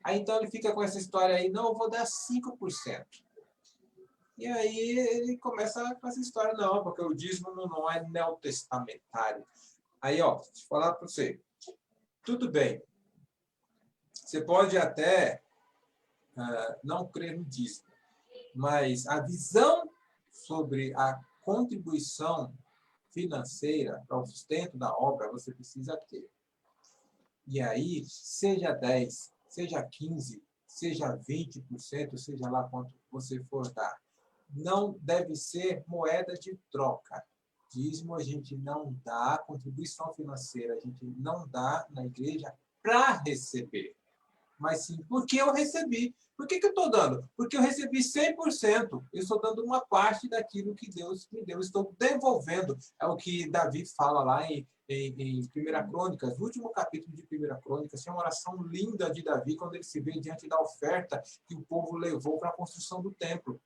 Aí então ele fica com essa história aí, não, eu vou dar 5%. E aí ele começa com essa história, não, porque o dízimo não é neotestamentário. Aí, ó, deixa eu falar para você. Tudo bem. Você pode até não crer no dízimo, mas a visão sobre a contribuição financeira para o sustento da obra, você precisa ter. E aí, seja 10, seja 15, seja 20%, seja lá quanto você for dar, não deve ser moeda de troca. Dízimo a gente não dá, contribuição financeira a gente não dá na igreja para receber. Mas sim, porque eu recebi. Por que eu estou dando? Porque eu recebi 100%. Eu estou dando uma parte daquilo que Deus me deu. Estou devolvendo. É o que Davi fala lá em 1 Crônicas, no último capítulo de 1 Crônicas. É uma oração linda de Davi, quando ele se vê diante da oferta que o povo levou para a construção do templo.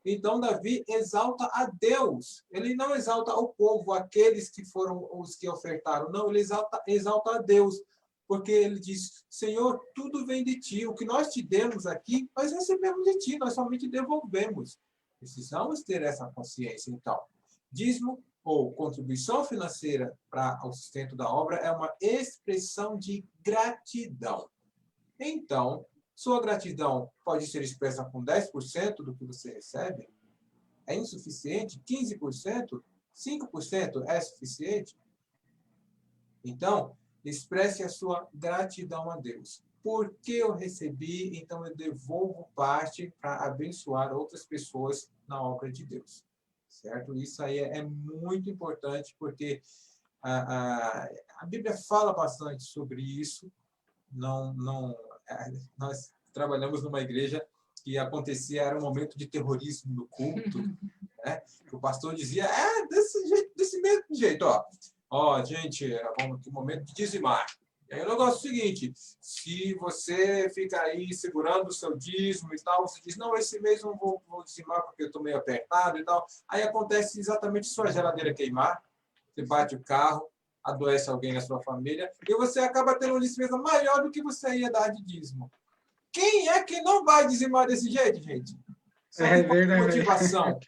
Então, Davi exalta a Deus. Ele não exalta o povo, aqueles que foram os que ofertaram. Não, ele exalta a Deus. Porque ele diz, Senhor, tudo vem de ti. O que nós te demos aqui, nós recebemos de ti. Nós somente devolvemos. Precisamos ter essa consciência, então. Dízimo ou contribuição financeira para o sustento da obra é uma expressão de gratidão. Então, sua gratidão pode ser expressa com 10% do que você recebe? É insuficiente? 15%? 5% é suficiente? Então, expresse a sua gratidão a Deus. Porque eu recebi, então eu devolvo parte para abençoar outras pessoas na obra de Deus. Certo? Isso aí é muito importante, porque a Bíblia fala bastante sobre isso. Nós trabalhamos numa igreja que acontecia, era um momento de terrorismo no culto, né? O pastor dizia, desse mesmo jeito, gente, vamos no momento de dizimar. E aí o negócio é o seguinte, se você fica aí segurando o seu dízimo e tal, você diz, não, esse mês não vou dizimar porque eu estou meio apertado e tal. Aí acontece exatamente sua geladeira queimar, você bate o carro, adoece alguém na sua família, e você acaba tendo uma despesa maior do que você ia dar de dízimo. Quem é que não vai dizimar desse jeito, gente? É verdade. Motivação,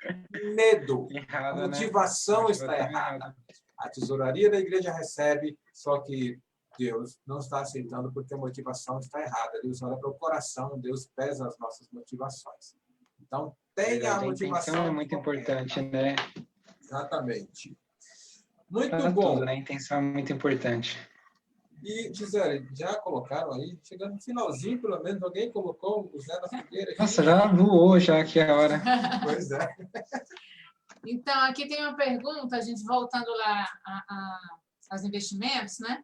medo. Errado, A motivação, né? está errada. A tesouraria da igreja recebe, só que Deus não está aceitando porque a motivação está errada. Deus olha para o coração, Deus pesa as nossas motivações. Então, tenha a motivação. A intenção é muito importante, né? Exatamente. Muito Para bom. tudo, né? A intenção é muito importante. E, Gisele, já colocaram aí? Chegando no finalzinho, pelo menos, alguém colocou o Zé na fogueira aqui. Nossa, já voou já aqui a hora. Pois é. Então, aqui tem uma pergunta, a gente voltando lá aos investimentos, né?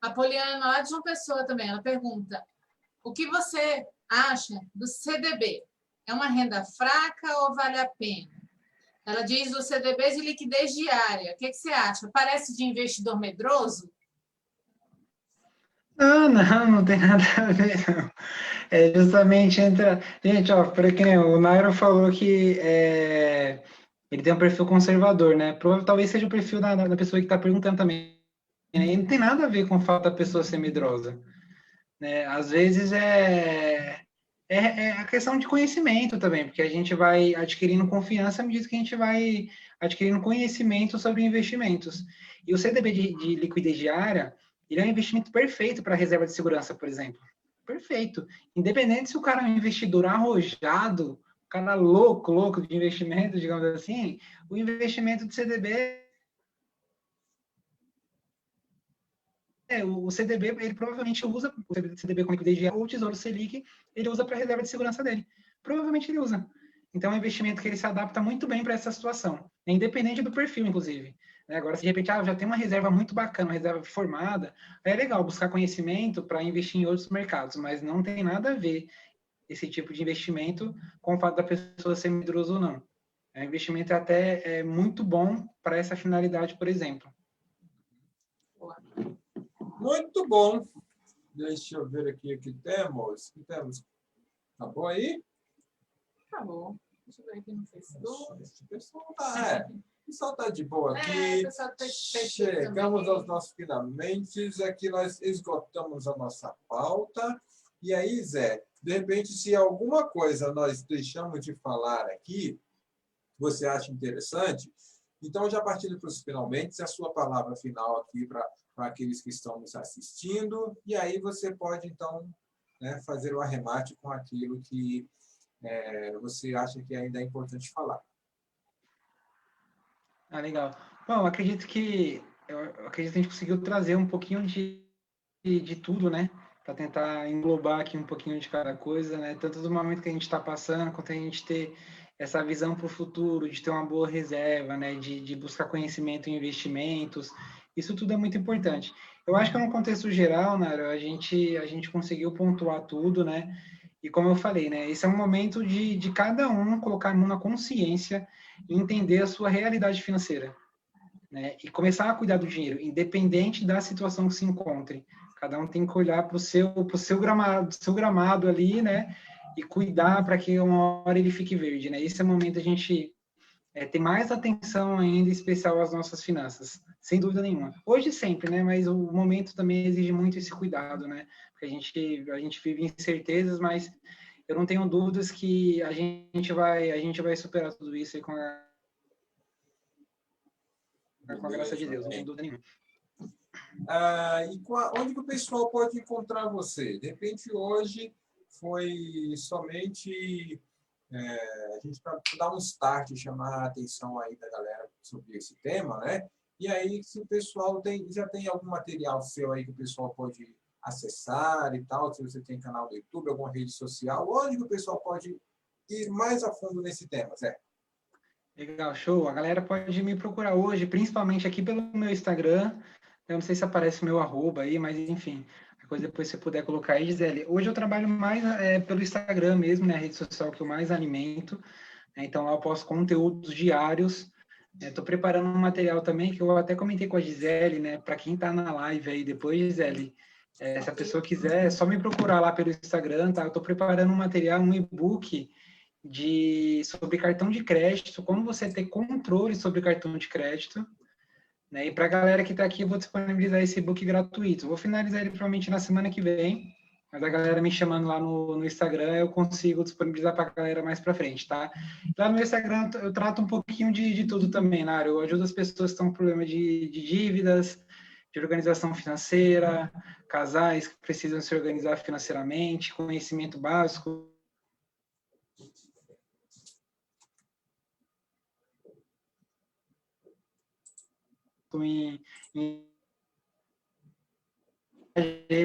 A Poliana, lá de João Pessoa também, ela pergunta, o que você acha do CDB? É uma renda fraca ou vale a pena? Ela diz o CDB de liquidez diária. O que você acha? Parece de investidor medroso? Não tem nada a ver, não. É justamente entra... Gente, porque o Nairo falou que ele tem um perfil conservador, né? Talvez seja o perfil da pessoa que está perguntando também. E não tem nada a ver com o fato da pessoa ser medrosa. Né? Às vezes é a questão de conhecimento também, porque a gente vai adquirindo confiança à medida que a gente vai adquirindo conhecimento sobre investimentos. E o CDB de liquidez diária, ele é um investimento perfeito para reserva de segurança, por exemplo. Perfeito. Independente se o cara é um investidor arrojado, um cara louco de investimento, digamos assim, o investimento de CDB o CDB, ele provavelmente usa o CDB com liquidez diária ou o Tesouro Selic, ele usa para a reserva de segurança dele. Provavelmente ele usa. Então, é um investimento que ele se adapta muito bem para essa situação, independente do perfil, inclusive. Agora, se de repente já tem uma reserva muito bacana, uma reserva formada, é legal buscar conhecimento para investir em outros mercados, mas não tem nada a ver esse tipo de investimento com o fato da pessoa ser medrosa ou não. O investimento até muito bom para essa finalidade, por exemplo. Muito bom. Deixa eu ver aqui o que temos. Acabou aí? Acabou. Deixa eu ver aqui no Facebook. O pessoal está de boa aqui. Chegamos aos nossos finalmente. Aqui nós esgotamos a nossa pauta. E aí, Zé, de repente, se alguma coisa nós deixamos de falar aqui, você acha interessante, então já partindo para os finalmente, a sua palavra final aqui para aqueles que estão nos assistindo, e aí você pode, então, fazer o arremate com aquilo que você acha que ainda é importante falar. Legal. Bom, eu acredito que a gente conseguiu trazer um pouquinho de tudo, né? Para tentar englobar aqui um pouquinho de cada coisa, né? Tanto do momento que a gente está passando, quanto a gente ter essa visão para o futuro, de ter uma boa reserva, né? De buscar conhecimento em investimentos. Isso tudo é muito importante. Eu acho que no contexto geral, Nara, a gente conseguiu pontuar tudo, né? E como eu falei, né? Esse é um momento de cada um colocar a mão na consciência e entender a sua realidade financeira, né? E começar a cuidar do dinheiro, independente da situação que se encontre. Cada um tem que olhar para o seu gramado ali, né? E cuidar para que uma hora ele fique verde, né? Esse é o momento a gente ter mais atenção ainda especial às nossas finanças, sem dúvida nenhuma. Hoje sempre, né? Mas o momento também exige muito esse cuidado, né? Porque a gente vive incertezas, mas eu não tenho dúvidas que a gente vai superar tudo isso aí com a graça de Deus, não tenho dúvida nenhuma. Onde que o pessoal pode encontrar você? De repente, hoje foi somente a gente para dar um start, chamar a atenção aí da galera sobre esse tema, né? E aí, se o pessoal já tem algum material seu aí que o pessoal pode acessar e tal, se você tem canal do YouTube, alguma rede social, onde que o pessoal pode ir mais a fundo nesse tema, Zé? Legal, show. A galera pode me procurar hoje, principalmente aqui pelo meu Instagram. Eu não sei se aparece o meu arroba aí, mas enfim, a coisa depois se você puder colocar aí, Gisele. Hoje eu trabalho mais pelo Instagram mesmo, né? A rede social que eu mais alimento. Né? Então lá eu posto conteúdos diários. Estou preparando um material também que eu até comentei com a Gisele, né? Para quem está na live aí depois, Gisele, se a pessoa quiser, é só me procurar lá pelo Instagram, tá? Eu estou preparando um material, um e-book sobre cartão de crédito, como você ter controle sobre cartão de crédito, né? E para a galera que está aqui, eu vou disponibilizar esse e-book gratuito. Vou finalizar ele provavelmente na semana que vem, mas a galera me chamando lá no Instagram, eu consigo disponibilizar para a galera mais para frente, tá? Lá no Instagram eu trato um pouquinho de tudo também, Nário. Eu ajudo as pessoas que estão com problema de dívidas, de organização financeira, casais que precisam se organizar financeiramente, conhecimento básico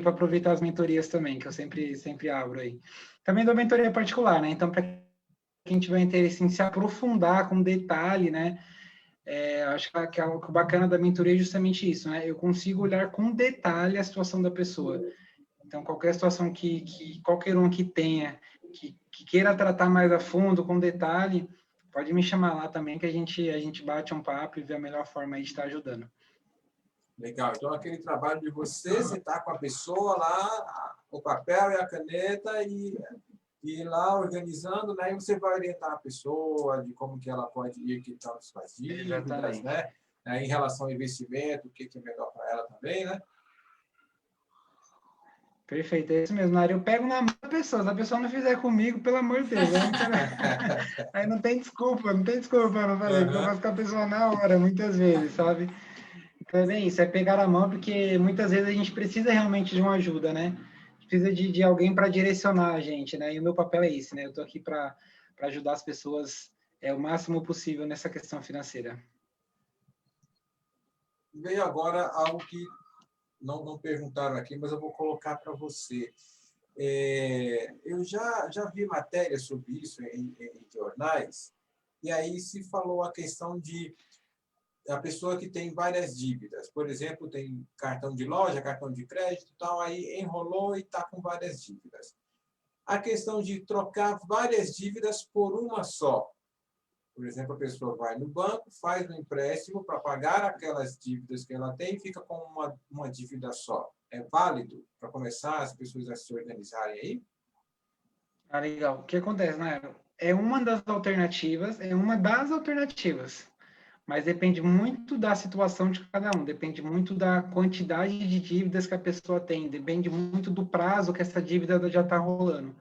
para aproveitar as mentorias também, que eu sempre abro aí. Também dou mentoria particular, né? Então, para quem tiver interesse em se aprofundar com detalhe, né? Acho que o bacana da mentoria é justamente isso, né? Eu consigo olhar com detalhe a situação da pessoa. Então, qualquer situação que qualquer um que tenha, que queira tratar mais a fundo, com detalhe, pode me chamar lá também, que a gente bate um papo e vê a melhor forma aí de estar ajudando. Legal. Então, aquele trabalho de você sentar com a pessoa lá, o papel e a caneta e ir lá organizando, né? E você vai orientar a pessoa de como que ela pode ir quitando suas dívidas, né? Em relação ao investimento, o que é melhor para ela também, né? Perfeito, é isso mesmo, Nari. Eu pego na mão da pessoa. Se a pessoa não fizer comigo, pelo amor de Deus, aí não tem desculpa, não falei, porque eu faço com a pessoa na hora, muitas vezes, sabe? Então é bem isso, é pegar a mão, porque muitas vezes a gente precisa realmente de uma ajuda, né? Precisa de alguém para direcionar a gente, né? E o meu papel é esse, né? Eu estou aqui para ajudar as pessoas o máximo possível nessa questão financeira. Veio agora algo que não perguntaram aqui, mas eu vou colocar para você. Eu já vi matéria sobre isso em jornais, e aí se falou a questão de a pessoa que tem várias dívidas. Por exemplo, tem cartão de loja, cartão de crédito, tal, aí enrolou e está com várias dívidas. A questão de trocar várias dívidas por uma só. Por exemplo, a pessoa vai no banco, faz um empréstimo para pagar aquelas dívidas que ela tem e fica com uma dívida só. É válido para começar as pessoas a se organizarem aí? Legal. O que acontece, né? É uma das alternativas, mas depende muito da situação de cada um, depende muito da quantidade de dívidas que a pessoa tem, depende muito do prazo que essa dívida já está rolando.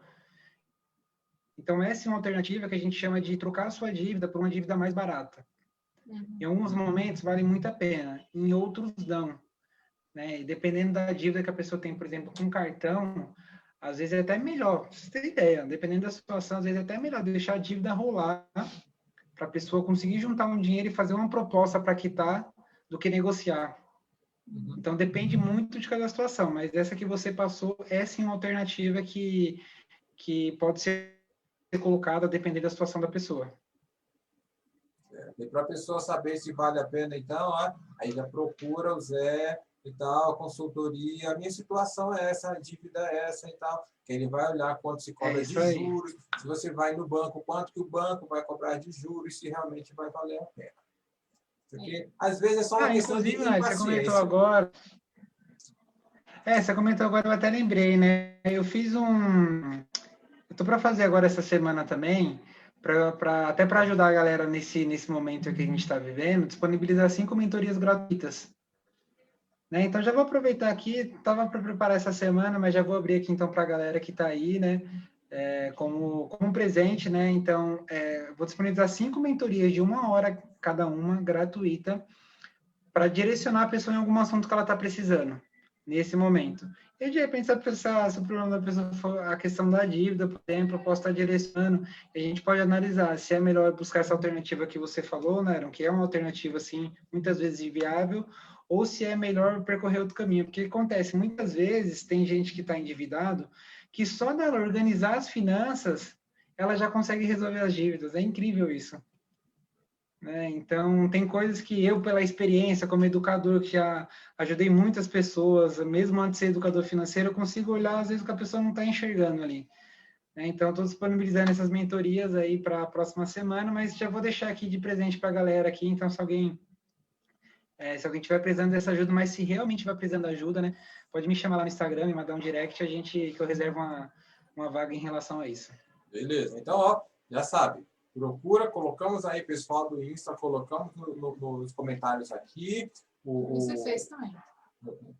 Então, essa é uma alternativa que a gente chama de trocar a sua dívida por uma dívida mais barata. Em alguns momentos vale muito a pena, em outros não. Né? E dependendo da dívida que a pessoa tem, por exemplo, com cartão, às vezes é até melhor, pra você ter ideia, dependendo da situação, às vezes é até melhor deixar a dívida rolar, para a pessoa conseguir juntar um dinheiro e fazer uma proposta para quitar do que negociar. Então, depende muito de cada situação, mas essa que você passou é sim uma alternativa que pode ser colocada dependendo da situação da pessoa. E para a pessoa saber se vale a pena, então, aí já procura o Zé e tal, consultoria. A minha situação é essa, a dívida é essa e tal. Que ele vai olhar quanto se cobra de juros, se você vai no banco, quanto que o banco vai cobrar de juros, se realmente vai valer a pena. Porque, às vezes, é só uma questão de impaciência. Você comentou agora... você comentou agora, eu até lembrei, né? Eu fiz eu tô para fazer agora essa semana também, até para ajudar a galera nesse momento que a gente está vivendo, disponibilizar 5 mentorias gratuitas. Né? Então, já vou aproveitar aqui, estava para preparar essa semana, mas já vou abrir aqui então para a galera que está aí, né? Como presente, né? Então, vou disponibilizar 5 mentorias de 1 hora cada uma, gratuita, para direcionar a pessoa em algum assunto que ela está precisando nesse momento. E, de repente, se o problema da pessoa for a questão da dívida, por exemplo, eu posso estar direcionando, e a gente pode analisar se é melhor buscar essa alternativa que você falou, né, que é uma alternativa, assim, muitas vezes inviável, ou se é melhor percorrer outro caminho. Porque acontece, muitas vezes, tem gente que está endividado, que só dela organizar as finanças, ela já consegue resolver as dívidas. É incrível isso. Então, tem coisas que eu, pela experiência como educador, que já ajudei muitas pessoas, mesmo antes de ser educador financeiro, eu consigo olhar, às vezes, o que a pessoa não está enxergando ali. Então, estou disponibilizando essas mentorias aí para a próxima semana, mas já vou deixar aqui de presente para a galera aqui, então, se alguém estiver precisando dessa ajuda, mas se realmente estiver precisando de ajuda, né, pode me chamar lá no Instagram, me mandar um direct, que eu reservo uma vaga em relação a isso. Beleza. Então, já sabe. Procura, colocamos aí, pessoal do Insta, colocamos nos comentários aqui. Você fez também.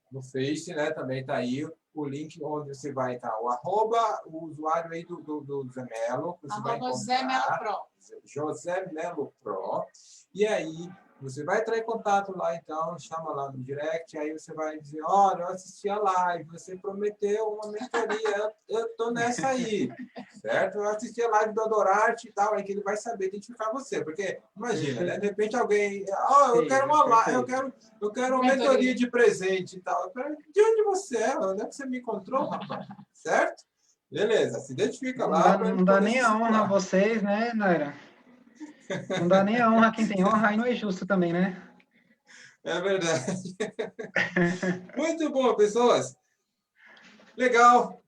No Face, né? Também está aí o link onde você vai estar. O usuário aí do Zé Melo. José Melo Pro. José Melo Pro. E aí, você vai entrar em contato lá, então, chama lá no direct, aí você vai dizer, olha, eu assisti a live, você prometeu uma mentoria, eu tô nessa aí, certo? Eu assisti a live do Adorarte e tal, aí que ele vai saber identificar você, porque, imagina, né? De repente alguém, eu quero uma live, eu quero uma mentoria de presente e tal. De onde você é? Onde é que você me encontrou, rapaz? Certo? Beleza, se identifica lá. Não dá nem a honra a vocês, né, Naira? Não dá nem a honra a quem tem honra, aí não é justo também, né? É verdade. Muito bom, pessoas. Legal.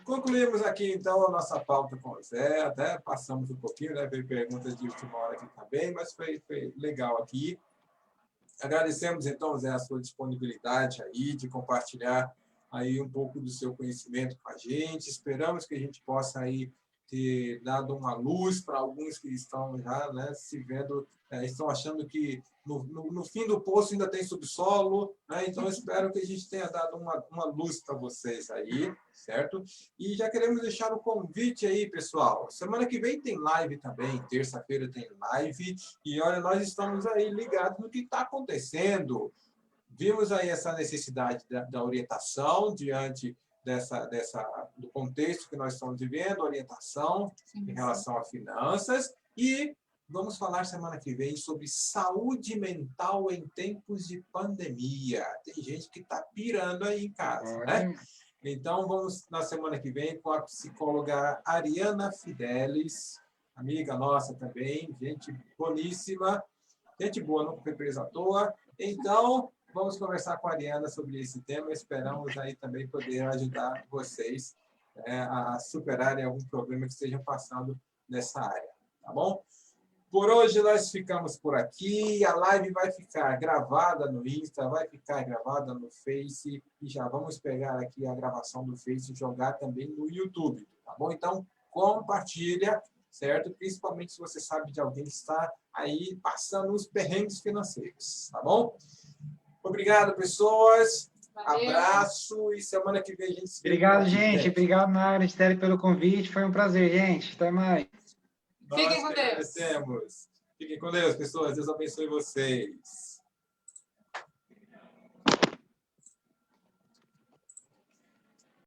Concluímos aqui, então, a nossa pauta com o Zé. Até passamos um pouquinho, né? Veio perguntas de última hora aqui também, mas foi legal aqui. Agradecemos, então, Zé, a sua disponibilidade aí de compartilhar aí um pouco do seu conhecimento com a gente. Esperamos que a gente possa aí ter dado uma luz para alguns que estão já, né, se vendo, estão achando que no fim do poço ainda tem subsolo, né? Então, espero que a gente tenha dado uma luz para vocês aí, certo? E já queremos deixar o convite aí, pessoal. Semana que vem tem live também, terça-feira tem live, e olha, nós estamos aí ligados no que está acontecendo. Vimos aí essa necessidade da orientação diante do contexto que nós estamos vivendo, orientação em relação a finanças, e vamos falar semana que vem sobre saúde mental em tempos de pandemia. Tem gente que está pirando aí em casa, né? Então, vamos na semana que vem com a psicóloga Ariana Fidelis, amiga nossa também, gente boníssima, gente boa, não foi presa à toa. Então, vamos conversar com a Ariana sobre esse tema. Esperamos aí também poder ajudar vocês a superarem algum problema que estejam passando nessa área, tá bom? Por hoje nós ficamos por aqui. A live vai ficar gravada no Insta, vai ficar gravada no Face e já vamos pegar aqui a gravação do Face e jogar também no YouTube, tá bom? Então, compartilha, certo? Principalmente se você sabe de alguém que está aí passando os perrengues financeiros, tá bom? Obrigado, pessoas. Valeu. Abraço e semana que vem a gente se vê. Obrigado, gente. Obrigado, Naira, Estelle, pelo convite. Foi um prazer, gente. Até mais. Fiquem com Deus. Agradecemos. Fiquem com Deus, pessoas. Deus abençoe vocês.